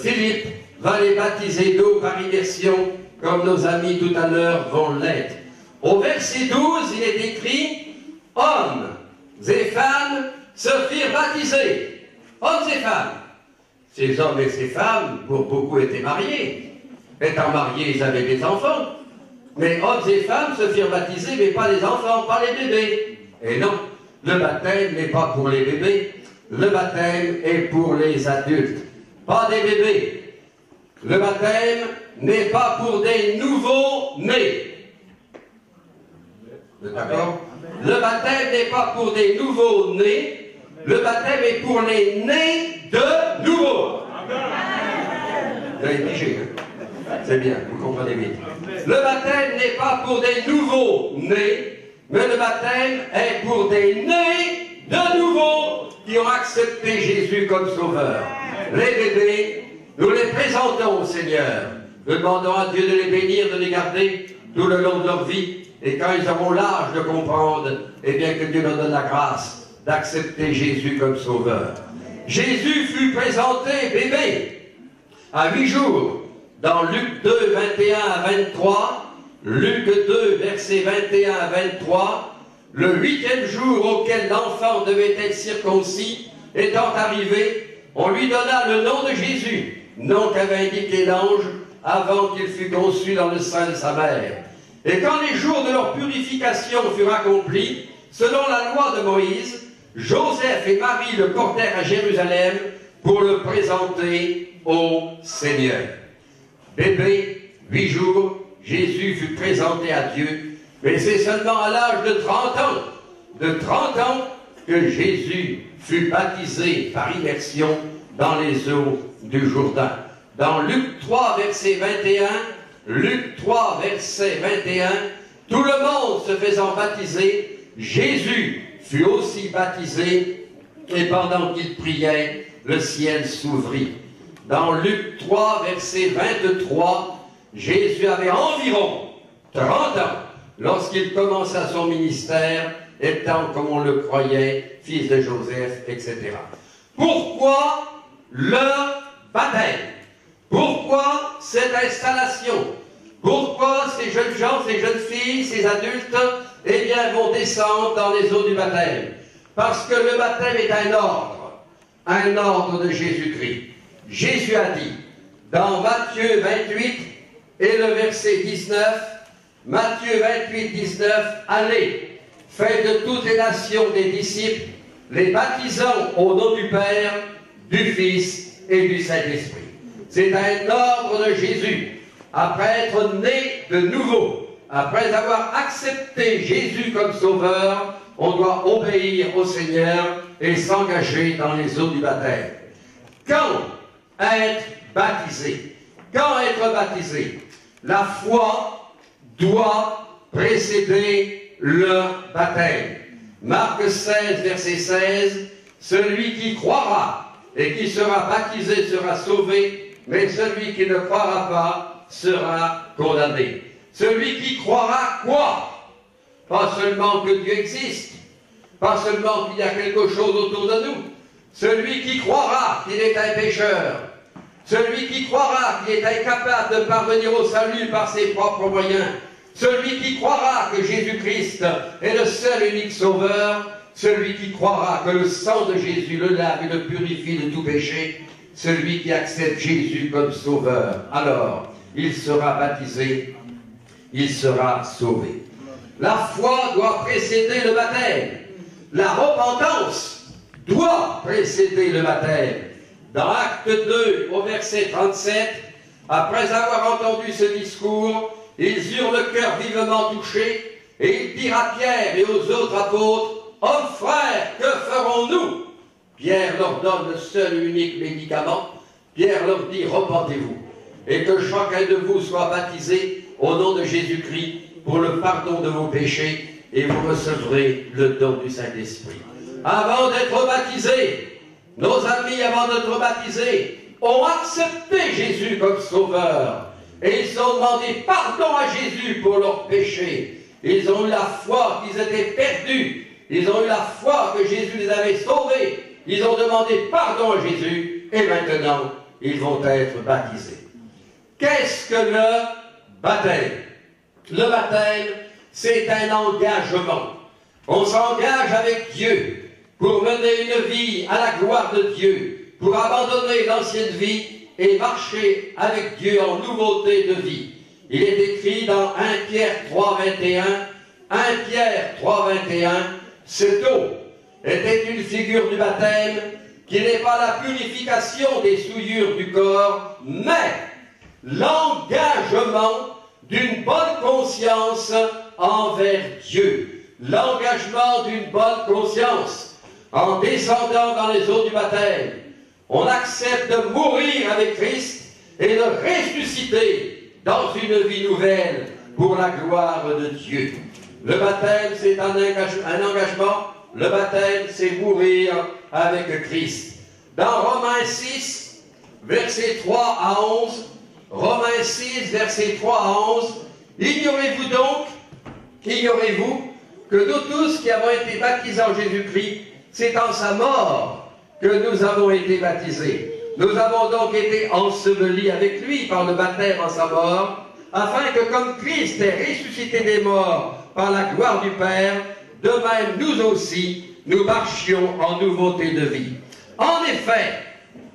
Philippe va les baptiser d'eau par immersion, comme nos amis tout à l'heure vont l'être. Au verset 12, il est écrit, hommes et femmes se firent baptiser. Hommes et femmes. Ces hommes et ces femmes, pour beaucoup, étaient mariés. Étant mariés, ils avaient des enfants. Mais hommes et femmes se firent baptiser, mais pas les enfants, pas les bébés. Et non, le baptême n'est pas pour les bébés. Le baptême est pour les adultes, pas des bébés. Le baptême n'est pas pour des nouveaux-nés. D'accord? Le baptême n'est pas pour des nouveaux-nés. Le baptême est pour les nés de nouveau. Vous avez pigé, hein? C'est bien, vous comprenez vite. Le baptême n'est pas pour des nouveaux-nés, mais le baptême est pour des nés de nouveau qui ont accepté Jésus comme sauveur. Les bébés, nous les présentons au Seigneur. Nous demandons à Dieu de les bénir, de les garder tout le long de leur vie. Et quand ils auront l'âge de comprendre, eh bien que Dieu leur donne la grâce d'accepter Jésus comme sauveur. Jésus fut présenté bébé à 8 jours. Dans Luc 2, 21 à 23, Luc 2, versets 21 à 23, le 8e jour auquel l'enfant devait être circoncis étant arrivé, on lui donna le nom de Jésus, nom qu'avait indiqué l'ange avant qu'il fût conçu dans le sein de sa mère. Et quand les jours de leur purification furent accomplis, selon la loi de Moïse, Joseph et Marie le portèrent à Jérusalem pour le présenter au Seigneur. Bébé, 8 jours, Jésus fut présenté à Dieu, mais c'est seulement à l'âge de 30 ans, que Jésus fut baptisé par immersion dans les eaux du Jourdain. Dans Luc 3, verset 21, Luc 3, verset 21, tout le monde se faisant baptiser, Jésus fut aussi baptisé, et pendant qu'il priait, le ciel s'ouvrit. Dans Luc 3, verset 23, Jésus avait environ 30 ans lorsqu'il commença son ministère, étant, comme on le croyait, fils de Joseph, etc. Pourquoi le baptême? Pourquoi cette installation? Pourquoi ces jeunes gens, ces jeunes filles, ces adultes, eh bien, vont descendre dans les eaux du baptême? Parce que le baptême est un ordre de Jésus-Christ. Jésus a dit, dans Matthieu 28 et le verset 19, Matthieu 28, 19, allez, faites de toutes les nations des disciples, les baptisant au nom du Père, du Fils et du Saint-Esprit. C'est un ordre de Jésus. Après être né de nouveau, après avoir accepté Jésus comme sauveur, on doit obéir au Seigneur et s'engager dans les eaux du baptême. Quand être baptisé? Quand être baptisé? La foi doit précéder le baptême. Marc 16, verset 16, celui qui croira et qui sera baptisé sera sauvé, mais celui qui ne croira pas sera condamné. Celui qui croira quoi? Pas seulement que Dieu existe, pas seulement qu'il y a quelque chose autour de nous. Celui qui croira qu'il est un pécheur, celui qui croira qu'il est incapable de parvenir au salut par ses propres moyens, celui qui croira que Jésus-Christ est le seul et unique sauveur, celui qui croira que le sang de Jésus le lave et le purifie de tout péché, celui qui accepte Jésus comme sauveur, alors il sera baptisé, il sera sauvé. La foi doit précéder le baptême. La repentance doit précéder le baptême. Dans Acte 2, au verset 37, après avoir entendu ce discours, ils eurent le cœur vivement touché, et ils dirent à Pierre et aux autres apôtres, « Hommes frères, que ferons-nous » Pierre leur donne le seul et unique médicament. Pierre leur dit, « Repentez-vous, et que chacun de vous soit baptisé au nom de Jésus-Christ pour le pardon de vos péchés, et vous recevrez le don du Saint-Esprit. » Avant d'être baptisés, nos amis, avant d'être baptisés, ont accepté Jésus comme sauveur. Et ils ont demandé pardon à Jésus pour leurs péchés. Ils ont eu la foi qu'ils étaient perdus. Ils ont eu la foi que Jésus les avait sauvés. Ils ont demandé pardon à Jésus. Et maintenant, ils vont être baptisés. Qu'est-ce que le baptême? Le baptême, c'est un engagement. On s'engage avec Dieu pour mener une vie à la gloire de Dieu, pour abandonner l'ancienne vie et marcher avec Dieu en nouveauté de vie. Il est écrit dans 1 Pierre 3, 21, 1 Pierre 3, 21, cette eau était une figure du baptême qui n'est pas la purification des souillures du corps, mais l'engagement d'une bonne conscience envers Dieu. L'engagement d'une bonne conscience. En descendant dans les eaux du baptême, on accepte de mourir avec Christ et de ressusciter dans une vie nouvelle pour la gloire de Dieu. Le baptême, c'est un engagement. Le baptême, c'est mourir avec Christ. Dans Romains 6, versets 3 à 11, Romains 6, versets 3 à 11, ignorez-vous donc, que nous tous qui avons été baptisés en Jésus-Christ, c'est en sa mort que nous avons été baptisés. Nous avons donc été ensevelis avec lui par le baptême en sa mort, afin que comme Christ est ressuscité des morts par la gloire du Père, de même nous aussi, nous marchions en nouveauté de vie. En effet,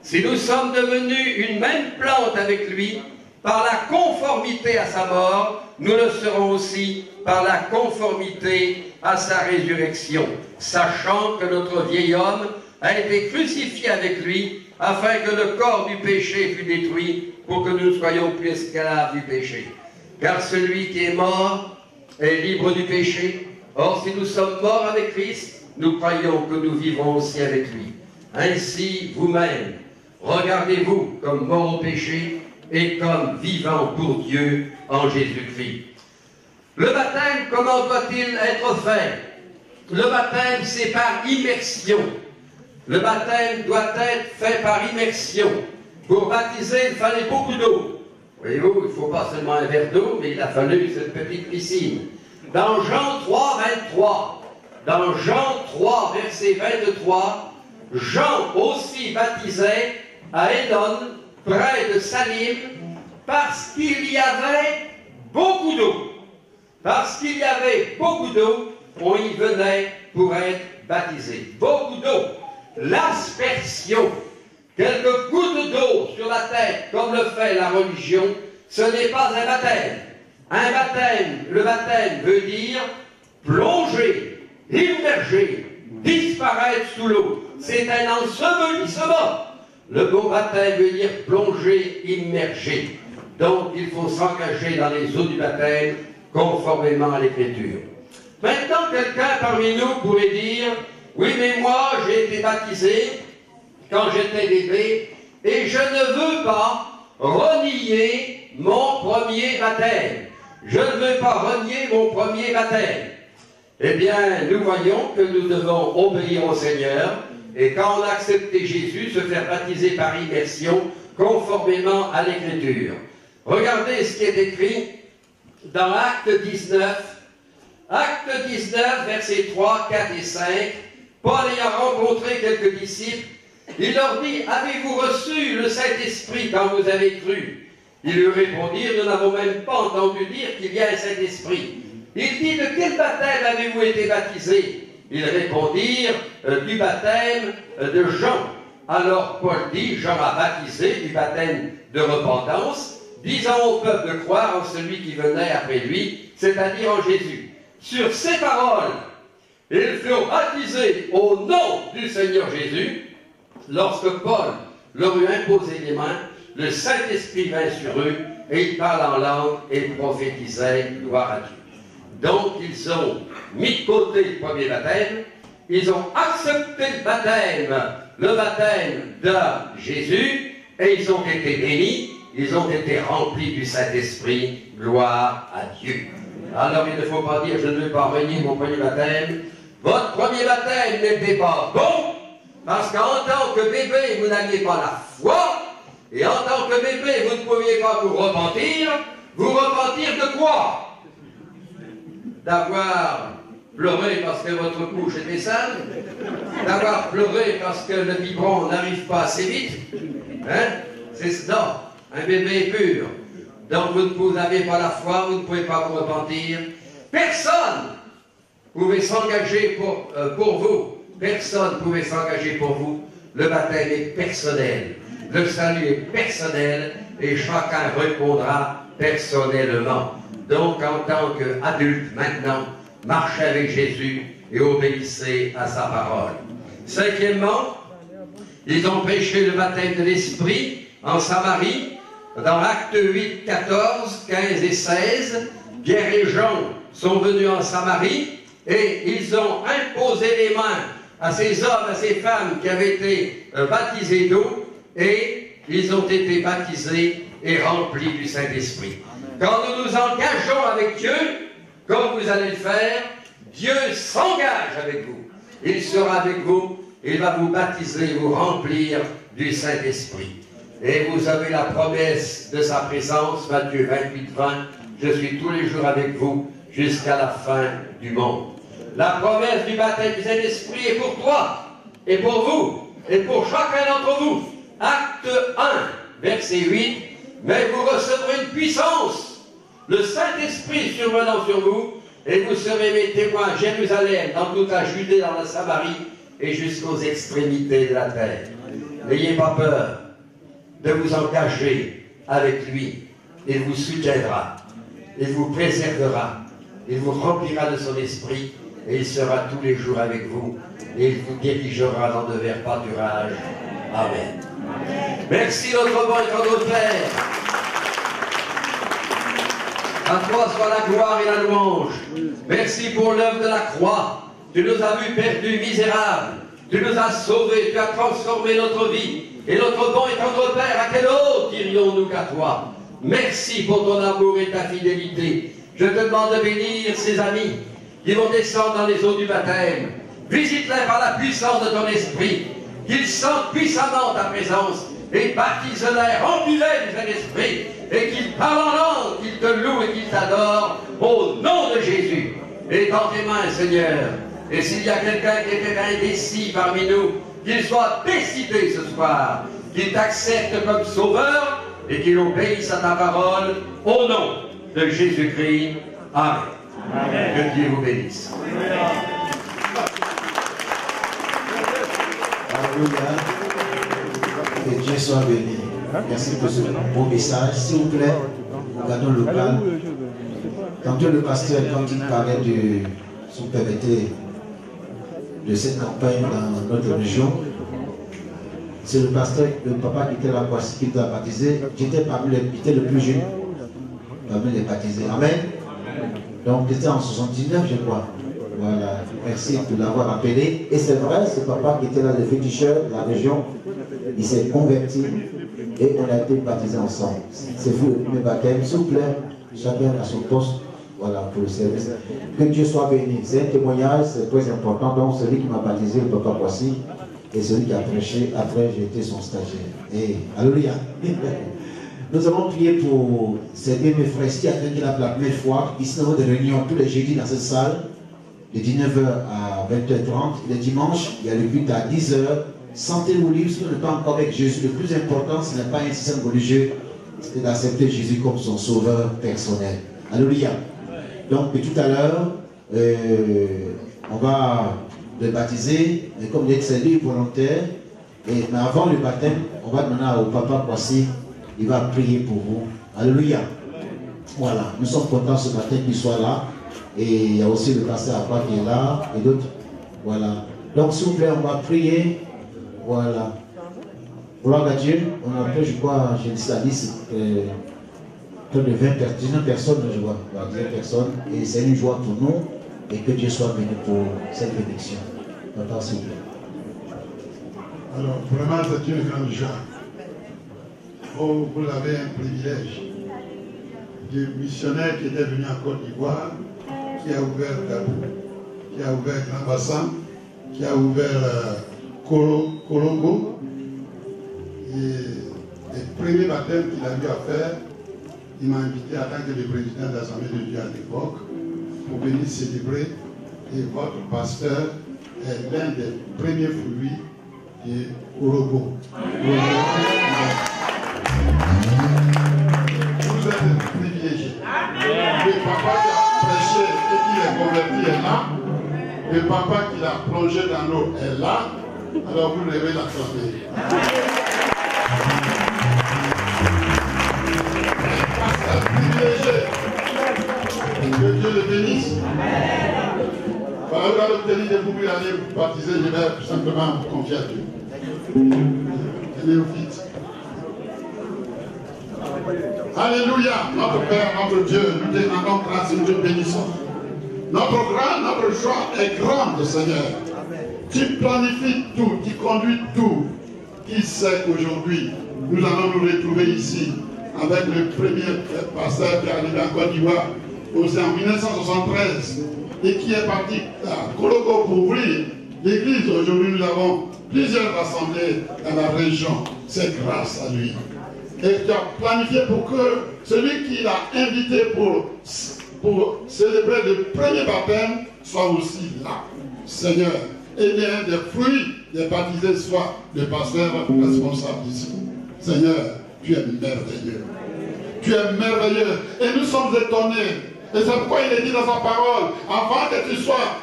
si nous sommes devenus une même plante avec lui, par la conformité à sa mort, nous le serons aussi par la conformité à sa résurrection, sachant que notre vieil homme a été crucifié avec lui, afin que le corps du péché fût détruit, pour que nous ne soyons plus esclaves du péché. Car celui qui est mort est libre du péché. Or, si nous sommes morts avec Christ, nous croyons que nous vivrons aussi avec lui. Ainsi, vous-même, regardez-vous comme morts au péché et comme vivants pour Dieu en Jésus-Christ. Le baptême, comment doit-il être fait? Le baptême, c'est par immersion. Le baptême doit être fait par immersion. Pour baptiser, il fallait beaucoup d'eau. Voyez-vous, il ne faut pas seulement un verre d'eau, mais il a fallu cette petite piscine. Dans Jean 3, 23, dans Jean 3, verset 23, Jean aussi baptisait à Énon, près de Salim, parce qu'il y avait beaucoup d'eau. Parce qu'il y avait beaucoup d'eau, on y venait pour être baptisé. Beaucoup d'eau. L'aspersion, quelques gouttes d'eau sur la tête, comme le fait la religion, ce n'est pas un baptême. Un baptême, le baptême veut dire plonger, immerger, disparaître sous l'eau. C'est un ensevelissement. Le mot baptême veut dire plonger, immerger. Donc il faut s'engager dans les eaux du baptême conformément à l'Écriture. Maintenant, quelqu'un parmi nous pourrait dire: oui, mais moi, j'ai été baptisé quand j'étais bébé et je ne veux pas renier mon premier baptême. Je ne veux pas renier mon premier baptême. Eh bien, nous voyons que nous devons obéir au Seigneur et quand on a accepté Jésus, se faire baptiser par immersion conformément à l'Écriture. Regardez ce qui est écrit dans Acte 19. Acte 19, versets 3, 4 et 5. Paul ayant rencontré quelques disciples, il leur dit: avez-vous reçu le Saint-Esprit quand vous avez cru? Ils lui répondirent: nous n'avons même pas entendu dire qu'il y a un Saint-Esprit. Il dit: de quel baptême avez-vous été baptisés? Ils répondirent: du baptême de Jean. Alors Paul dit: Jean a baptisé du baptême de repentance, disant au peuple de croire en celui qui venait après lui, c'est-à-dire en Jésus. Sur ces paroles, ils furent baptisés au nom du Seigneur Jésus. Lorsque Paul leur eut imposé les mains, le Saint-Esprit vint sur eux, et ils parlent en langue et prophétisaient, gloire à Dieu. Donc ils ont mis de côté le premier baptême, ils ont accepté le baptême de Jésus, et ils ont été bénis, ils ont été remplis du Saint-Esprit, gloire à Dieu. Alors il ne faut pas dire: je ne veux pas renier mon premier baptême. Votre premier baptême n'était pas bon, parce qu'en tant que bébé, vous n'aviez pas la foi, et en tant que bébé, vous ne pouviez pas vous repentir. Vous repentir de quoi? D'avoir pleuré parce que votre couche était sale, d'avoir pleuré parce que le biberon n'arrive pas assez vite. Hein? C'est non, un bébé pur. Donc vous n'avez pas la foi, vous ne pouvez pas vous repentir. Personne ne pouvait s'engager pour vous. Personne ne pouvait s'engager pour vous. Le baptême est personnel. Le salut est personnel et chacun répondra personnellement. Donc en tant qu'adulte maintenant, marchez avec Jésus et obéissez à sa parole. Cinquièmement, ils ont prêché le baptême de l'Esprit en Samarie. Dans Actes 8, 14, 15 et 16, Pierre et Jean sont venus en Samarie et ils ont imposé les mains à ces hommes, à ces femmes qui avaient été baptisés d'eau, et ils ont été baptisés et remplis du Saint-Esprit. Quand nous nous engageons avec Dieu, comme vous allez le faire, Dieu s'engage avec vous. Il sera avec vous, il va vous baptiser, vous remplir du Saint-Esprit. Et vous avez la promesse de sa présence, Matthieu 28, 20, je suis tous les jours avec vous jusqu'à la fin du monde. La promesse du baptême du Saint-Esprit est pour toi, et pour vous, et pour chacun d'entre vous. Acte 1, verset 8, mais vous recevrez une puissance, le Saint-Esprit survenant sur vous, et vous serez mes témoins à Jérusalem, dans toute la Judée, dans la Samarie, et jusqu'aux extrémités de la terre. N'ayez pas peur de vous engager avec lui. il vous soutiendra, il vous préservera, il vous remplira de son esprit, et il sera tous les jours avec vous, et il vous dirigera dans de verts pâturages. Amen. Merci notre bon et tendre Père. À toi soit la gloire et la louange. Merci pour l'œuvre de la croix. Tu nous as vus perdus, misérables. Tu nous as sauvés, tu as transformé notre vie. Et notre bon et tendre Père, à quel autre irions-nous qu'à toi? Merci pour ton amour et ta fidélité. Je te demande de bénir ces amis qui vont descendre dans les eaux du baptême. Visite-les par la puissance de ton esprit. Qu'ils sentent puissamment ta présence et baptise-les, remplis-les du Saint-Esprit et qu'ils parlent en langue, qu'ils te louent et qu'ils t'adorent au nom de Jésus. Et dans tes mains, Seigneur. Et s'il y a quelqu'un qui était indécis parmi nous, qu'il soit décidé ce soir, qu'il t'accepte comme sauveur et qu'il obéisse à ta parole au nom de Jésus-Christ. Amen. Amen. Que Dieu vous bénisse. Alléluia. Que Dieu soit béni. Merci pour ce beau message. S'il vous plaît, regardons le calme. Tantôt le pasteur, quand il parlait de, si vous permettez, de cette campagne dans notre région, c'est le pasteur, le papa qui était là, qui t'a baptisé. J'étais parmi j'étais le plus jeune parmi les baptisés. Amen. Donc c'était en 79, je crois. Voilà, merci de l'avoir appelé. Et c'est vrai, ce papa qui était là, le féticheur de la région, il s'est converti et on a été baptisés ensemble. C'est vous le premier baptême, s'il vous plaît, chacun à son poste, voilà, pour le service. Que Dieu soit béni. C'est un témoignage, c'est très important. Donc celui qui m'a baptisé, le papa Kwasi, et celui qui a prêché, après j'ai été son stagiaire. Et alléluia. Nous allons prier pour ces deux mes frères ici, à qui la première fois. Ici, nous avons des réunions tous les jeudis dans cette salle, de 19h à 20h30. Le dimanche, il y a le culte à 10h. Sentez-vous libre, si vous n'êtes pas encore avec Jésus. Le plus important, ce n'est pas un système religieux, c'est d'accepter Jésus comme son sauveur personnel. Alléluia. Donc, tout à l'heure, on va le baptiser, et comme il est salut volontaire, mais avant le baptême, on va demander au papa Kwasi, il va prier pour vous. Alléluia. Voilà, nous sommes contents ce matin qu'il soit là. Et il y a aussi le pasteur Abba qui est là, et d'autres. Voilà. Donc, s'il vous plaît, on va prier. Voilà. Gloire à Dieu. On a fait, je crois, j'ai dit ça, près de 19 personnes, je vois. 20 personnes. Et c'est une joie pour nous. Et que Dieu soit béni pour cette bénédiction. Papa, s'il vous plaît. Alors, vraiment, c'est une grande joie. Oh, vous avez un privilège. Du missionnaire qui était venu en Côte d'Ivoire, qui a ouvert Gabou, qui a ouvert Grand Bassin, qui a ouvert Colombo. Et les premiers baptêmes qu'il a eu à faire, il m'a invité en tant que le président de l'Assemblée de Dieu à l'époque pour venir célébrer. Et votre pasteur est l'un des premiers fruits du Colombo. Vous êtes privilégiés. Le papa qui a prêché et qui est converti est là. Le papa qui l'a plongé dans l'eau est là. Alors vous devez l'acclamer. Pasteur privilégié. Que Dieu le bénisse. Voilà, vous allez obtenir des boucles à aller vous baptiser. Je vais tout simplement vous confier à Dieu. Néophyte. Alléluia, notre Père, notre Dieu, nous te rendons grâce et nous te bénissons. Notre joie est grande, Seigneur. Tu planifies tout, tu conduis tout. Qui sait qu'aujourd'hui, nous allons nous retrouver ici avec le premier pasteur qui est arrivé en Côte d'Ivoire, aussi en 1973, et qui est parti à Colombo pour ouvrir l'église. Aujourd'hui, nous avons plusieurs assemblées dans la région. C'est grâce à lui. Et tu as planifié pour que celui qui l'a invité pour célébrer le premier baptême soit aussi là. Seigneur, et l'un des fruits des baptisés soit le pasteur responsable ici. Seigneur, tu es merveilleux. Tu es merveilleux. Et nous sommes étonnés. Et c'est pourquoi il est dit dans sa parole, avant que tu sois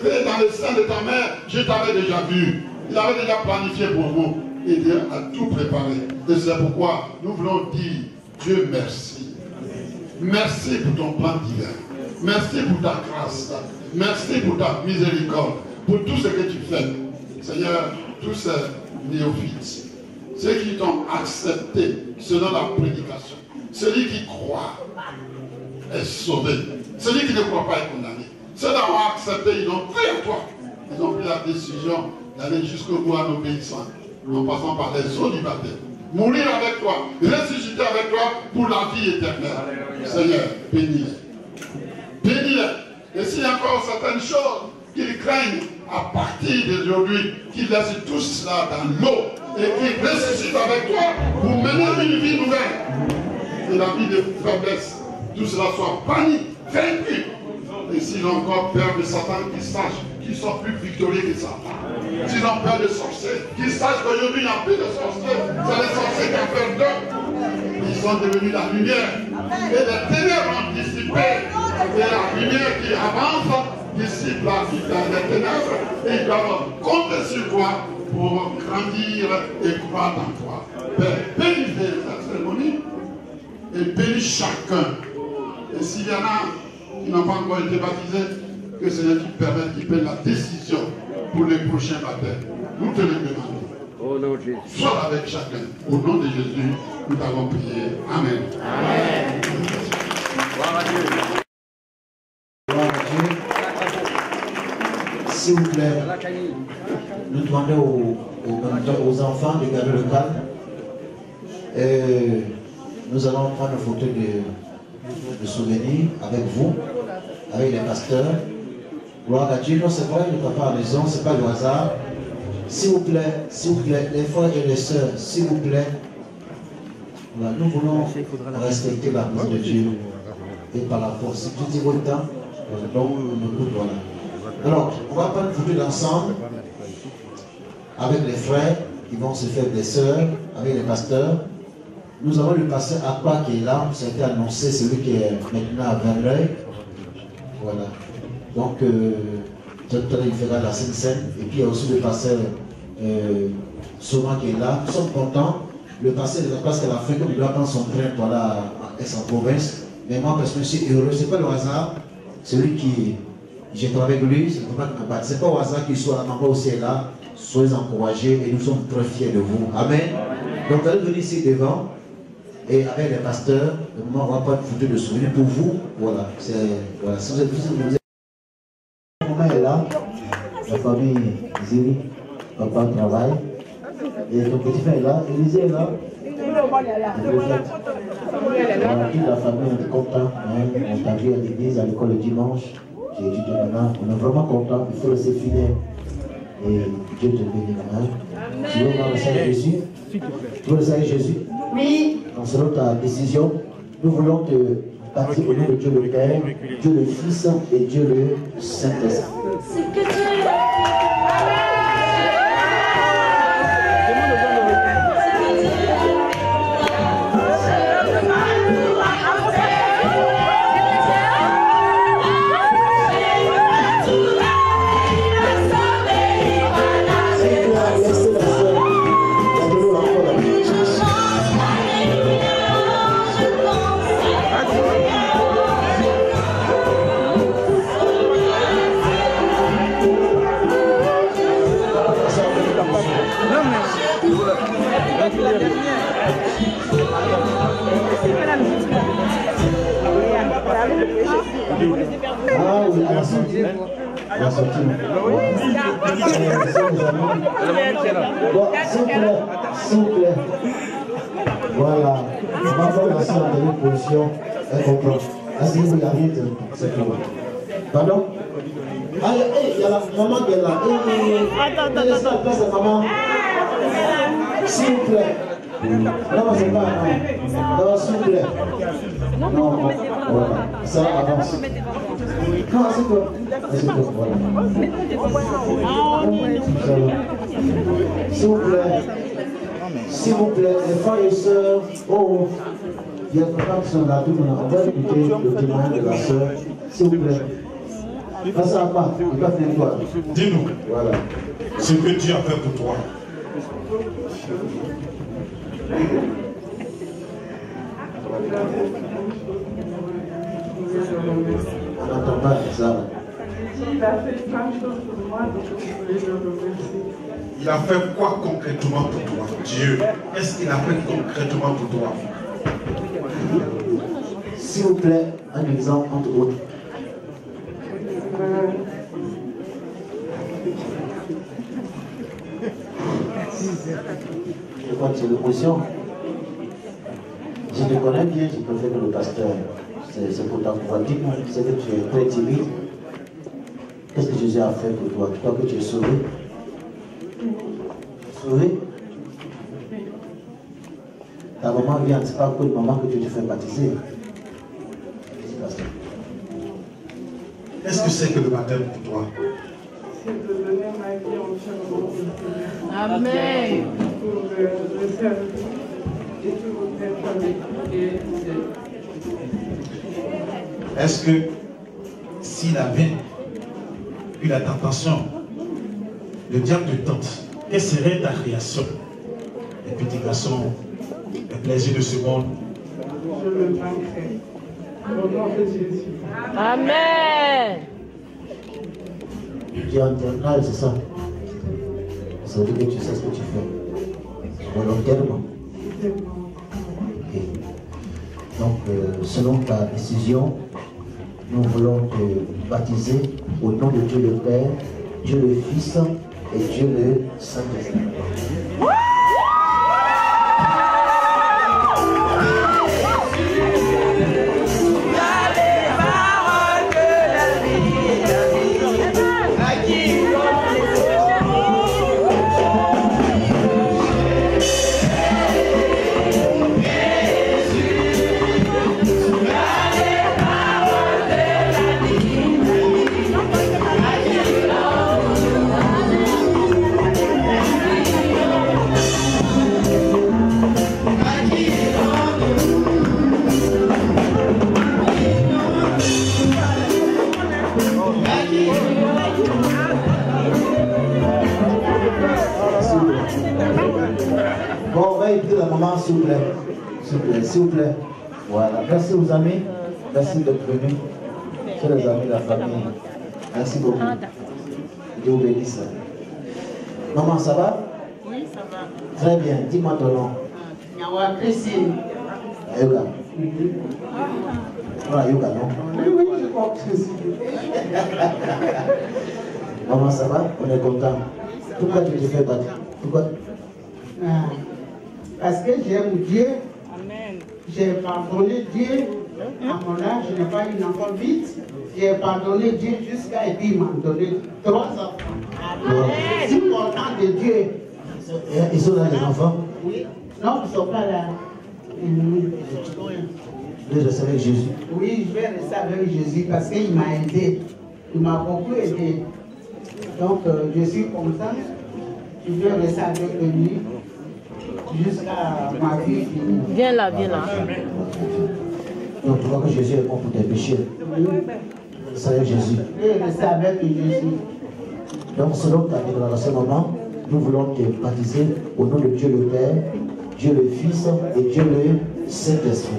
créé dans le sein de ta mère, je t'avais déjà vu. Il avait déjà planifié pour vous. Et Dieu a tout préparé. Et c'est pourquoi nous voulons dire Dieu, merci. Merci pour ton plan divin. Merci pour ta grâce. Merci pour ta miséricorde. Pour tout ce que tu fais. Seigneur, tous ces néophytes, ceux qui t'ont accepté selon la prédication, celui qui croit est sauvé. Celui qui ne croit pas est condamné. Ceux qui ont accepté, ils ont cru à toi. Ils ont pris la décision d'aller jusqu'au bout en obéissant, en passant par les eaux du baptême. Mourir avec toi, ressusciter avec toi pour la vie éternelle. Seigneur, bénis-les. Bénis-les. Et s'il y a encore certaines choses qu'ils craignent à partir d'aujourd'hui, qu'ils laissent tout cela dans l'eau et qu'ils ressuscitent avec toi pour mener une vie nouvelle. Et la vie de faiblesse, tout cela soit banni, vaincu. Et s'ils ont encore peur de Satan, qu'ils sachent qu'ils sont plus victorieux que Satan. S'ils ont peur de sorciers, qu'ils sachent qu'aujourd'hui il n'y a plus de sorciers. C'est les sorciers qui ont peur d'eux. Ils sont devenus la lumière. Et les ténèbres ont dissipé. Et la lumière qui avance dissipe les ténèbres. Et ils doivent compter sur toi pour grandir et croire en toi. Père, bénis la cérémonie et bénis chacun. Et s'il y en a qui n'ont pas encore été baptisés, que le Seigneur qui permette qu'ils prennent la décision pour les prochains baptêmes. Nous te le demandons. Au nom de Jésus. Sois avec chacun. Au nom de Jésus, nous t'avons prié. Amen. Amen. Gloire à Dieu. Gloire à Dieu. S'il vous plaît, nous demandons aux enfants de garder le calme. Et nous allons prendre une photo de souvenir avec vous, avec les pasteurs. Gloire à Dieu. Non, c'est vrai, le papa a raison, ce n'est pas le hasard. S'il vous plaît, les frères et les sœurs, s'il vous plaît, voilà, nous voulons respecter la parole de Dieu et par la force. Si tu dis votre temps, donc nous voilà. Alors, on va prendre une photo d'ensemble avec les frères qui vont se faire des sœurs, avec les pasteurs. Nous avons le pasteur Akpa qui est là, ça a été annoncé, celui qui est maintenant à Verneuil. Voilà. Donc, tout à l'heure, il fera la Sainte Seine. Et puis, il y a aussi le pasteur Soma qui est là. Nous sommes contents. Le pasteur de la place qu'à la fin, comme il doit prendre son train pour aller à Aix-en-Provence. Mais moi, parce que je suis heureux, ce n'est pas le hasard. Celui qui. J'ai travaillé avec lui, ce n'est pas au hasard qu'il soit là, maman aussi est là. Soyez encouragés et nous sommes très fiers de vous. Amen. Donc, vous allez venir ici devant. Et avec les pasteurs, le moment où on va pas une photo de souvenir pour vous. Voilà. Voilà. Si vous êtes maman est là, la famille Zélie, papa travaille, et ton petit frère est là, Élisée est là. Voilà, toute la famille est contente, on t'a vu à l'église, à l'école le dimanche, j'ai étudié maintenant, on est vraiment content, il faut rester fidèle. Et Dieu te bénira. Tu veux voir le Seigneur Jésus? Tu veux le Seigneur Jésus? Oui. Donc selon ta décision, nous voulons te baptiser au nom de Dieu le Père, Dieu le Fils et Dieu le Saint-Esprit. C'est que Dieu. Ah oui, à la sortie. À la sortie. S'il vous plaît. Voilà. On va faire la soeur en dernière position. Elle comprend. Asseyez-vous, il y a rien de... C'est tout. Pardon? Ah, il y a la maman qui est là. Attends. Laissez la place à maman. S'il vous plaît. Non, c'est pas un. Non, s'il vous plaît. Non, voilà. Ça avance. Non, c'est toi. C'est toi, voilà. S'il vous plaît, les frères et sœurs, oh, il y a des femmes qui sont là, on va écouter le témoignage de la sœur. S'il vous plaît. Face à part, il va faire quoi? Dis-nous. Voilà. Ce que Dieu a fait pour toi. On n'entend pas ça. Il a fait plein de choses pour moi, donc je voulais le remercier. Il a fait quoi concrètement pour toi? Dieu, qu'est-ce qu'il a fait concrètement pour toi? S'il vous plaît, un exemple entre autres. Je crois que c'est l'émotion. Je te connais bien, je préfère que le pasteur. C'est pour t'encourager. Dis-moi, c'est que tu es très timide. Qu'est-ce que Jésus a fait pour toi? Tu crois que tu es sauvé? Sauvé? Ta maman vient, c'est pas pour une maman que tu te fais baptiser. Qu'est-ce que c'est que le baptême pour toi? C'est de donner ma vie entièrement au Seigneur. Amen. Pour le servir et pour être avec lui. Est-ce que s'il avait eu la tentation, le diable te tente, quelle serait ta réaction? Les petits garçons, les plaisirs de ce monde. Je le vaincrai. Au nom de Jésus. Amen. Tu es en terminale, c'est ça? Ça veut dire que tu sais ce que tu fais. Volontairement. Ok. Donc, selon ta décision, nous voulons te baptiser au nom de Dieu le Père, Dieu le Fils et Dieu le Saint-Esprit. Bon, on va éviter la maman, s'il vous plaît. S'il vous plaît, s'il vous plaît. Voilà. Merci aux amis. Merci d'être venus. C'est les amis de la famille. Merci beaucoup. Dieu vous bénisse. Maman, ça va? Oui, ça va. Très bien. Dis-moi ton nom. Nyawa Christine. Yoga. Voilà, Yoga, non? Oui, je crois que c'est. Maman, ça va? On est content. Pourquoi tu te fais battre? Pourquoi? Parce que j'aime Dieu. Amen. J'ai pardonné Dieu. À mon âge, je n'ai pas eu un enfant vite. J'ai pardonné Dieu jusqu'à et puis il m'a donné 3 enfants. Je suis content de Dieu. Ils sont là, les enfants? Oui. Non, ils ne sont pas là. Je vais rester avec Jésus. Oui, je vais rester avec Jésus parce qu'il m'a aidé. Il m'a beaucoup aidé. Donc, je suis content. Je vais rester avec lui jusqu'à ma vie finie. Viens là, viens là. Donc, tu vois que Jésus est bon pour tes péchés. C'est avec Jésus. Je vais rester avec Jésus. Donc, selon ta déclaration, maman, nous voulons te baptiser au nom de Dieu le Père, Dieu le Fils et Dieu le Saint-Esprit.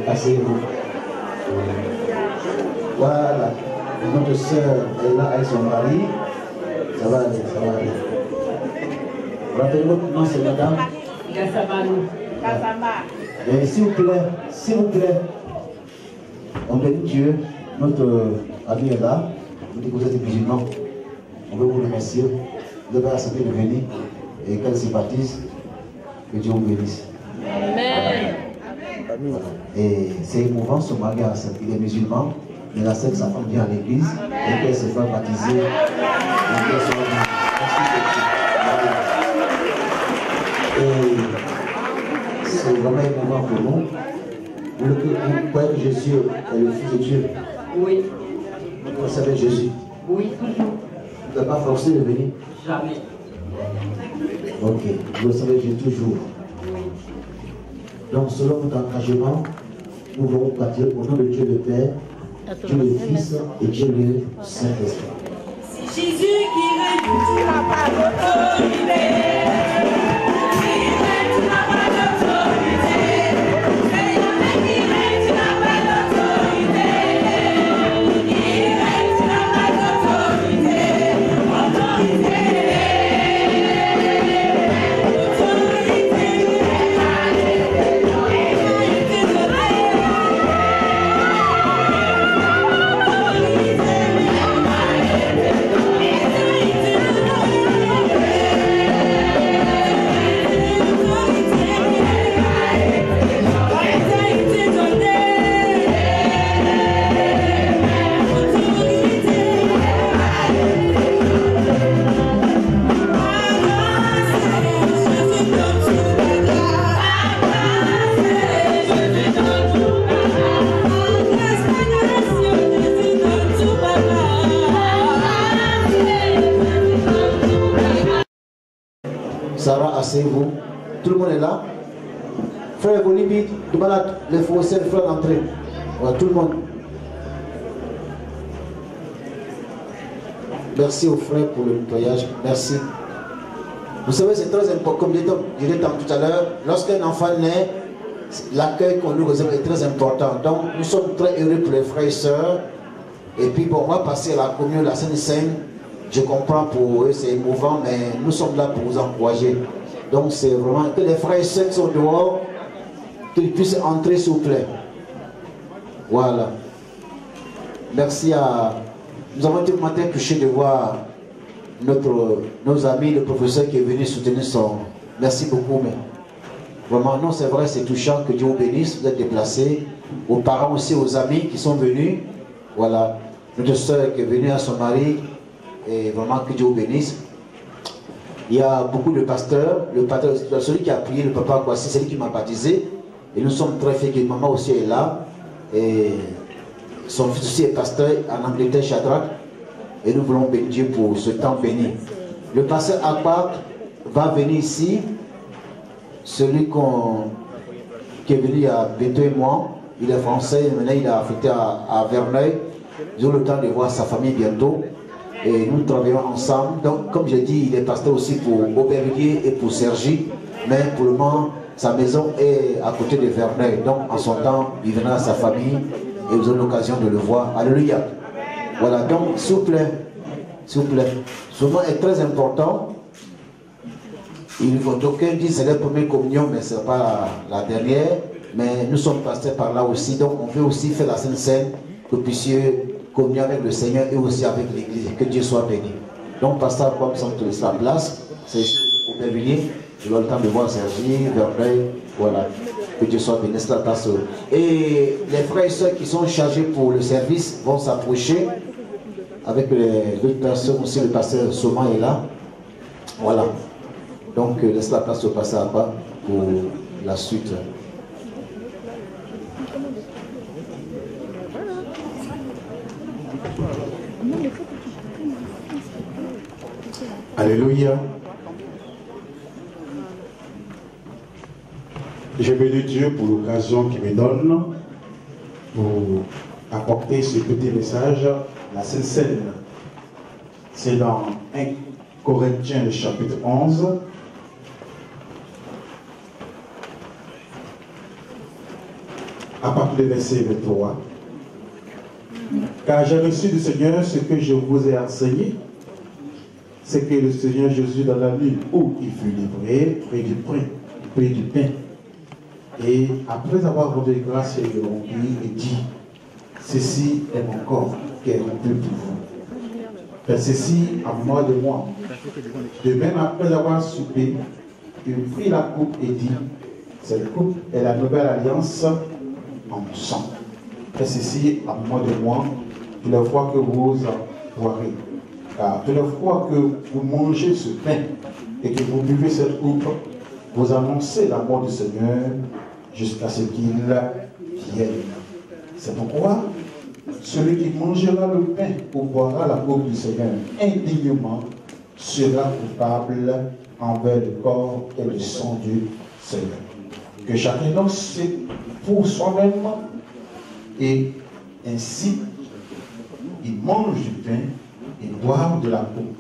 Asseyez-vous. Voilà. Notre soeur est là avec son mari. Ça va aller, ça va aller. Rappelez-vous votre nom, c'est madame Et s'il vous plaît, on bénit Dieu. Notre ami est là. Vous dites que vous êtes musulman. On veut vous remercier. Vous devez accepter de venir et qu'elle se baptise. Que Dieu vous bénisse. Amen. Et c'est émouvant, ce mari, il est musulman, mais la sa femme vient à l'église et qu'elle se fait baptiser. Et qu'elle se c'est vraiment émouvant pour nous. Vous croyez que Jésus est le Fils de Dieu? Oui. Vous savez Jésus? Oui, toujours. Vous n'avez pas forcé de venir? Jamais. Ok, vous le savez Jésus toujours. Oui. Donc, selon votre engagement, nous voulons partir au nom de Dieu le Père, Dieu le Fils et Dieu le Saint-Esprit. C'est Jésus qui règne, tu n'as pas d'autorité. Tu n'as pas d'autorité. C'est Yahvé qui règne, tu n'as pas d'autorité. Il règne, tu n'as pas d'autorité. Autorité. Sarah, asseyez-vous. Tout le monde est là. Frère Bolibit, demande à les fossés, les frères d'entrée. Voilà, tout le monde. Merci aux frères pour le nettoyage. Merci. Vous savez, c'est très important. Comme je disais tout à l'heure, lorsqu'un enfant naît, l'accueil qu'on nous réserve est très important. Donc, nous sommes très heureux pour les frères et sœurs. Et puis, bon, on va passer à la communion, la Sainte Seine. Je comprends pour eux, c'est émouvant, mais nous sommes là pour vous encourager. Donc c'est vraiment que les frères et sœurs qui sont dehors, qu'ils puissent entrer s'il vous plaît. Voilà. Merci à... Nous avons été matin touchés de voir nos amis, le professeur qui est venu soutenir son... Merci beaucoup, mais... Vraiment, non, c'est vrai, c'est touchant, que Dieu vous bénisse, vous êtes déplacés. Aux parents aussi, aux amis qui sont venus. Voilà. Notre soeur qui est venue à son mari. Et vraiment que Dieu vous bénisse. Il y a beaucoup de pasteurs. Le pasteur, celui qui a prié, le papa Kwasi, c'est lui qui m'a baptisé. Et nous sommes très fiers que maman aussi est là. Et son fils aussi est pasteur en Angleterre, Shadrach. Et nous voulons bénir Dieu pour ce temps béni. Le pasteur Akbar va venir ici. Celui qui est venu il y a 22 mois. Il est français. Maintenant il est affecté à Verneuil. Ils ont le temps de voir sa famille bientôt. Et nous travaillons ensemble. Donc, comme j'ai dit, il est pasteur aussi pour Aubervilliers et pour Cergy. Mais pour le moment, sa maison est à côté de Verneuil. Donc, en son temps, il viendra à sa famille et vous aurez l'occasion de le voir. Alléluia. Voilà, donc, s'il vous plaît, ce moment est très important. Il faut d'aucuns disent c'est la première communion, mais ce n'est pas la dernière. Mais nous sommes passés par là aussi. Donc, on veut aussi faire la Sainte Seine que vous puissiez communier avec le Seigneur et aussi avec l'Église. Que Dieu soit béni. Donc, pasteur, comme ça, on te laisse la place. C'est ici au Aubervilliers. Je vais le temps de voir Sergi, Verneuil. Voilà. Que Dieu soit béni. La place. Et les frères et sœurs qui sont chargés pour le service vont s'approcher. Avec les autres personnes aussi, le pasteur Soma est là. Voilà. Donc, laisse la place au pasteur Abba pour la suite. Alléluia. Je bénis Dieu pour l'occasion qu'il me donne pour apporter ce petit message, la Sainte Seine. C'est dans 1 Corinthiens, le chapitre 11. À partir du verset 23. Car j'ai reçu du Seigneur ce que je vous ai enseigné, c'est que le Seigneur Jésus, dans la nuit où il fut livré, prit du pain, et après avoir rendu grâce, il le rompit et dit, ceci est mon corps qui est rompu pour vous. Faites ceci en mémoire de moi. De même, après avoir soupé, il prit la coupe et dit, cette coupe est la nouvelle alliance en mon sang. Faites ceci en mémoire de moi, toutes les fois que vous en boirez. Car toutes les fois que vous mangez ce pain et que vous buvez cette coupe, vous annoncez la mort du Seigneur jusqu'à ce qu'il vienne. C'est pourquoi celui qui mangera le pain ou boira la coupe du Seigneur indignement sera coupable envers le corps et le sang du Seigneur. Que chacun d'entre sait pour soi-même et ainsi il mange du pain et boit de la coupe.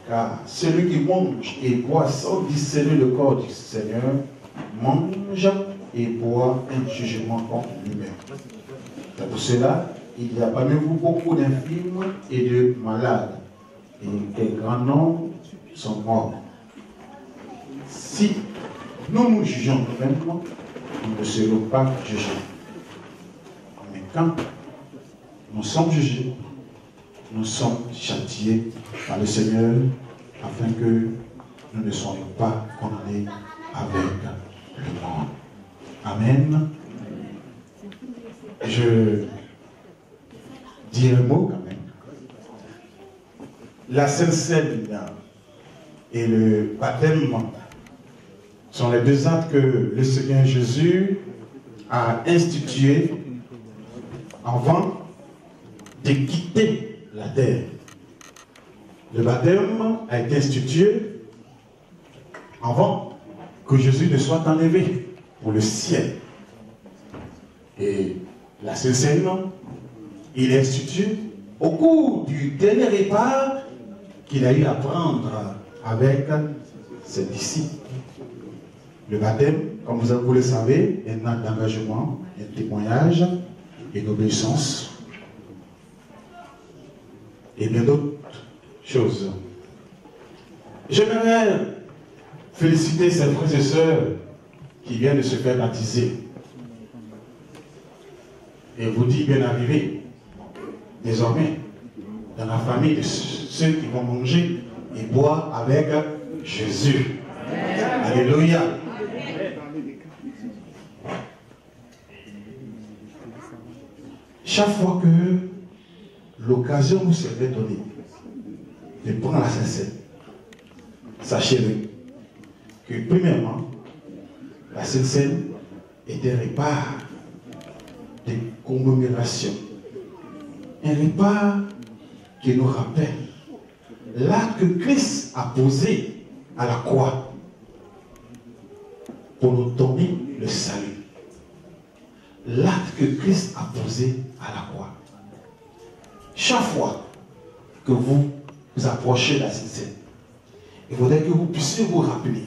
Car celui qui mange et boit sans discerner le corps du Seigneur mange et boit un jugement contre lui-même. C'est pour cela, il y a parmi vous beaucoup d'infirmes et de malades, et des grands noms sont morts. Si nous nous jugeons nous-mêmes, nous ne serons pas jugés. Mais quand nous sommes jugés, nous sommes châtiés par le Seigneur afin que nous ne soyons pas condamnés avec le monde. Amen. Je dis un mot quand même. La Sainte Seine et le baptême sont les deux actes que le Seigneur Jésus a institués avant de quitter la terre. Le baptême a été institué avant que Jésus ne soit enlevé pour le ciel. Et la Sainte Seine, il est institué au cours du dernier repas qu'il a eu à prendre avec ses disciples. Le baptême, comme vous le savez, est un acte d'engagement, un témoignage et d'obéissance. Et bien d'autres choses. J'aimerais féliciter ces frères et sœurs qui viennent de se faire baptiser. Et vous dis bien arrivé, désormais, dans la famille de ceux qui vont manger et boire avec Jésus. Alléluia. Chaque fois que l'occasion vous serait donnée de prendre la Sainte Seine, sachez-le que premièrement, la Sainte Seine est un repas de commémoration, un repas qui nous rappelle l'acte que Christ a posé à la croix pour nous donner le salut. L'acte que Christ a posé à la croix. Chaque fois que vous vous approchez de la Sainte Seine, il faudrait que vous puissiez vous rappeler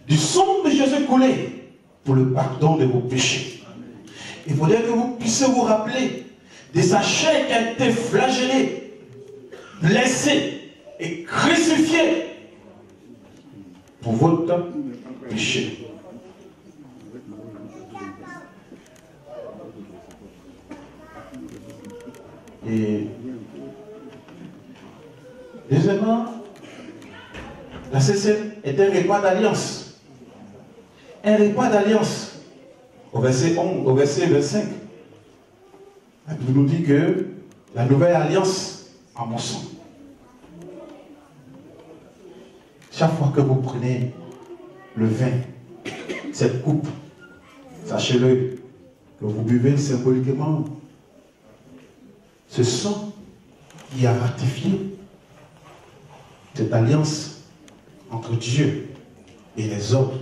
du sang de Jésus coulé pour le pardon de vos péchés. Il faudrait que vous puissiez vous rappeler de sa chair qui a été flagellée, blessée et crucifiée pour votre péché. Et deuxièmement, la Sainte Seine est un repas d'alliance. Un repas d'alliance. Au verset 11, au verset 25, la Bible nous dit que la nouvelle alliance en mon sang. Chaque fois que vous prenez le vin, cette coupe, sachez-le que vous buvez symboliquement ce sang qui a ratifié cette alliance entre Dieu et les hommes.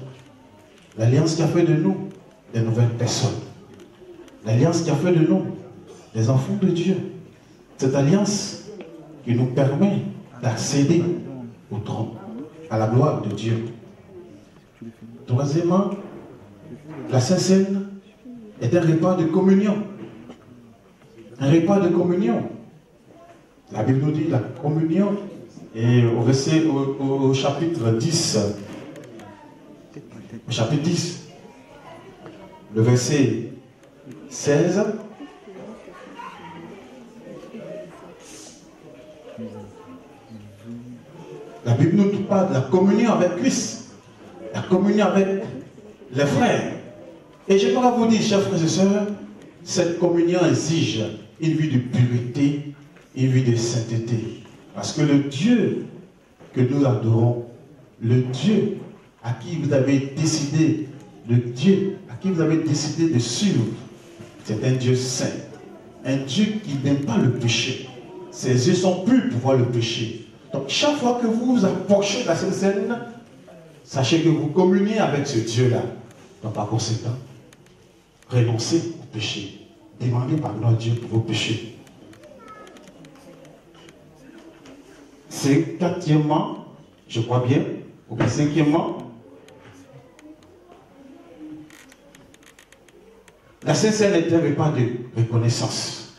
L'alliance qui a fait de nous des nouvelles personnes. L'alliance qui a fait de nous des enfants de Dieu. Cette alliance qui nous permet d'accéder au trône, à la gloire de Dieu. Troisièmement, la Sainte Seine est un repas de communion. Un repas de communion. La Bible nous dit la communion, et au chapitre 10, au chapitre 10, le verset 16, la Bible nous parle de la communion avec Christ, la communion avec les frères. Et j'aimerais vous dire, chers frères et sœurs, cette communion exige une vie de pureté, une vie de sainteté. Parce que le Dieu que nous adorons, le Dieu à qui vous avez décidé, le Dieu à qui vous avez décidé de suivre, c'est un Dieu saint. Un Dieu qui n'aime pas le péché. Ses yeux sont purs pour voir le péché. Donc chaque fois que vous vous approchez de la Sainte Seine, sachez que vous communiez avec ce Dieu-là. Donc par conséquent, renoncez au péché. Demandez pardon à Dieu pour vos péchés. C'est quatrièmement, je crois bien, ou bien cinquièmement, la Sainte Seine n'était pas de reconnaissance.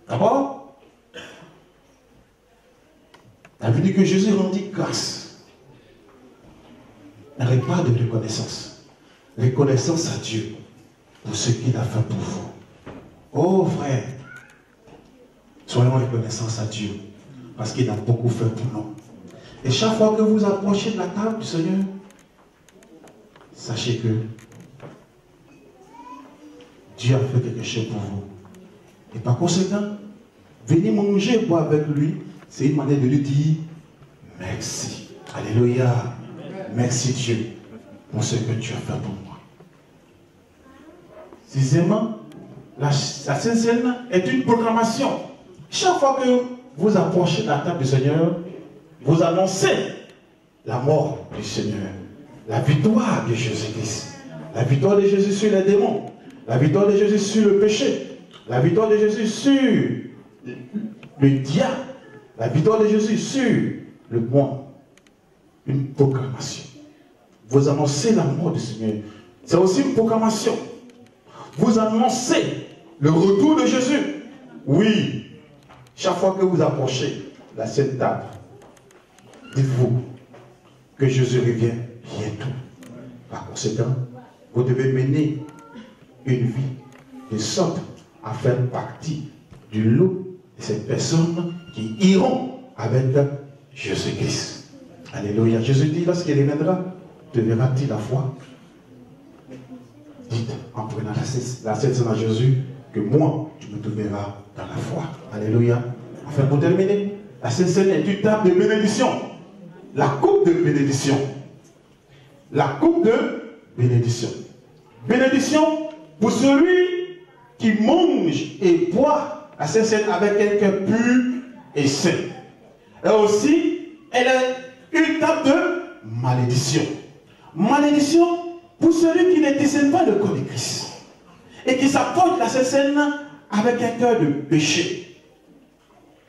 D'abord, la vie que Jésus rendit grâce n'avait pas de reconnaissance. Reconnaissance à Dieu pour ce qu'il a fait pour vous. Oh frère, soyons reconnaissants à Dieu parce qu'il a beaucoup fait pour nous. Et chaque fois que vous approchez de la table du Seigneur, sachez que Dieu a fait quelque chose pour vous. Et par conséquent, venez manger, boire avec lui, c'est une manière de lui dire merci. Alléluia. Merci Dieu pour ce que tu as fait pour moi. Sixièmement, la Sainte Seine est une proclamation. Chaque fois que vous approchez de la table du Seigneur, vous annoncez la mort du Seigneur, la victoire de Jésus-Christ, la victoire de Jésus sur les démons, la victoire de Jésus sur le péché, la victoire de Jésus sur le diable, la victoire de Jésus sur le monde. Une proclamation. Vous annoncez la mort du Seigneur. C'est aussi une proclamation. Vous annoncez le retour de Jésus. Oui. Chaque fois que vous approchez la Sainte Table, dites-vous que Jésus revient bientôt. Par conséquent, vous devez mener une vie de sorte à faire partie du lot de ces personnes qui iront avec Jésus-Christ. Alléluia. Jésus dit, lorsqu'il reviendra, te verras-tu la foi? Dites, en prenant la Sainte Seine à Jésus, que moi, tu me trouveras dans la foi. Alléluia. Enfin, pour terminer, la Sainte Seine est une table de bénédiction. La coupe de bénédiction. La coupe de bénédiction. Bénédiction pour celui qui mange et boit la Sainte Seine avec un cœur pur et saint. Et aussi, elle est une table de malédiction. Malédiction pour celui qui ne discerne pas le corps de Christ et qui s'approche de la Sainte Seine avec un cœur de péché.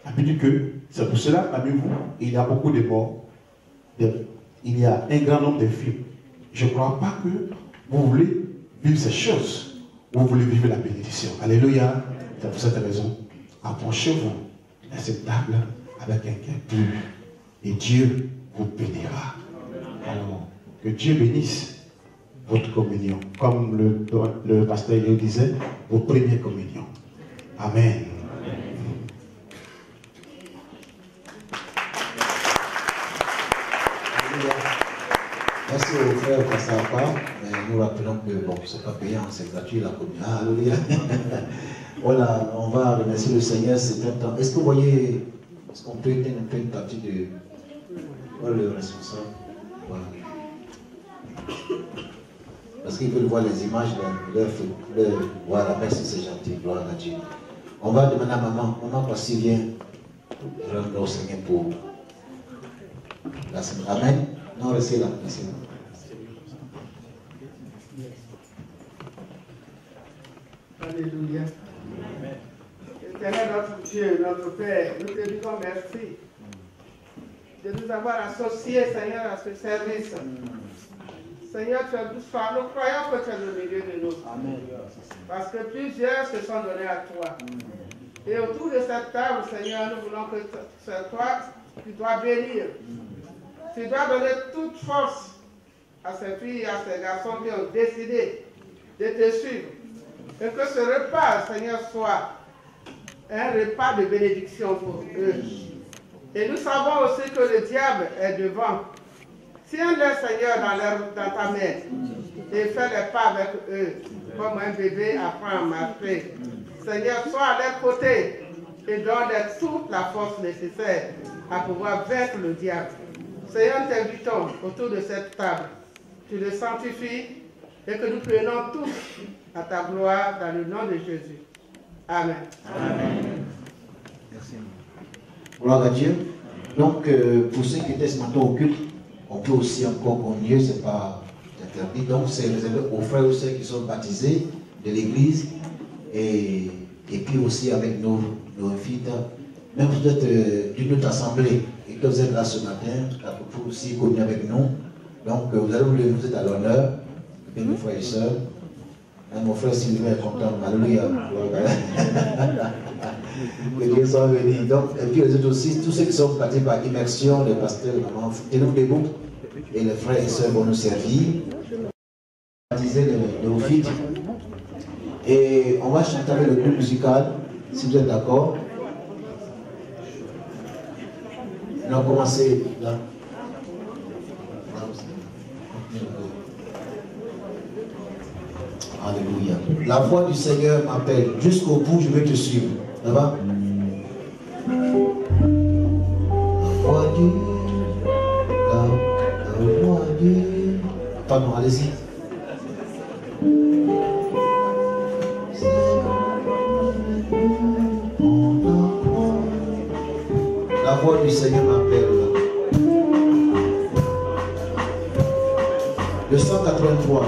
La Bible dit que c'est pour cela, parmi vous, il y a beaucoup de morts. Il y a un grand nombre de films. Je ne crois pas que vous voulez vivre ces choses. Vous voulez vivre la bénédiction. Alléluia. C'est pour cette raison, approchez-vous à cette table avec un cœur pur. Et Dieu vous bénira. Alors, que Dieu bénisse votre communion. Comme le pasteur le disait, vos premières communions. Amen. Merci aux frères qui ne savent pas, mais nous rappelons que bon, c'est pas payant, c'est gratuit la communion. Alléluia. Voilà, on va remercier le Seigneur, c'est un temps. Est-ce que vous voyez, est-ce qu'on peut éteindre un peu une partie de. Voilà le responsable. Voilà. Parce qu'ils veulent voir les images de leur. Voilà, merci, c'est gentil, gloire à Dieu. On va demander à maman, voici, viens. Rendre au Seigneur pour la semaine. Amen. Non, restez là, restez là. Alléluia. Éternel notre Dieu, notre Père, nous te disons merci de nous avoir associés, Seigneur, à ce service. Seigneur, tu as douce foi. Nous croyons que tu es au milieu de nous. Amen. Parce que plusieurs se sont donnés à toi. Et autour de cette table, Seigneur, nous voulons que c'est toi qui dois bénir. Tu dois donner toute force à ces filles et à ces garçons qui ont décidé de te suivre. Et que ce repas, Seigneur, soit un repas de bénédiction pour eux. Et nous savons aussi que le diable est devant. Tiens-les, Seigneur, dans ta main et fais les pas avec eux, comme un bébé apprend à marcher. Seigneur, sois à leur côté et donne-leur toute la force nécessaire à pouvoir vaincre le diable. Seigneur, nous t'invitons autour de cette table. Tu le sanctifies et que nous prenons tous à ta gloire dans le nom de Jésus. Amen. Amen. Merci. Gloire à Dieu. Donc, pour ceux qui étaient ce matin au culte, on peut aussi encore communier, ce n'est pas interdit. Donc, c'est réservé aux frères et sœurs qui sont baptisés de l'Église et puis aussi avec nos filles, même peut-être d'une autre assemblée et que vous êtes là ce matin, vous pouvez aussi communier avec nous. Donc, vous êtes à l'honneur, et nos frères et sœurs. Mon frère Sylvain est content, alléluia. Que Dieu soit béni. Donc, et puis les autres aussi, tous ceux qui sont partis par immersion, les pasteurs, les mamans, tenez-vous debout. Et les frères et sœurs vont nous servir. Baptiser les néophytes. Et on va chanter avec le groupe musical, si vous êtes d'accord. On a commencé là. Alléluia. La voix du Seigneur m'appelle. Jusqu'au bout, je vais te suivre. Ça va? La voix du... Pardon, allez-y. La voix du Seigneur m'appelle. Le 183.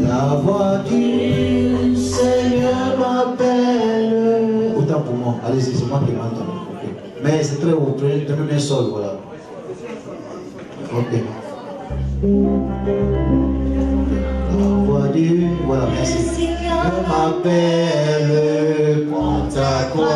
La voix du Seigneur m'appelle. Autant pour moi. Allez-y, c'est moi qui m'entends. Okay. Mais c'est très haut. Prenez un sol, voilà. Ok. La voix du... Voilà, merci. Seigneur m'appelle. Quant à quoi?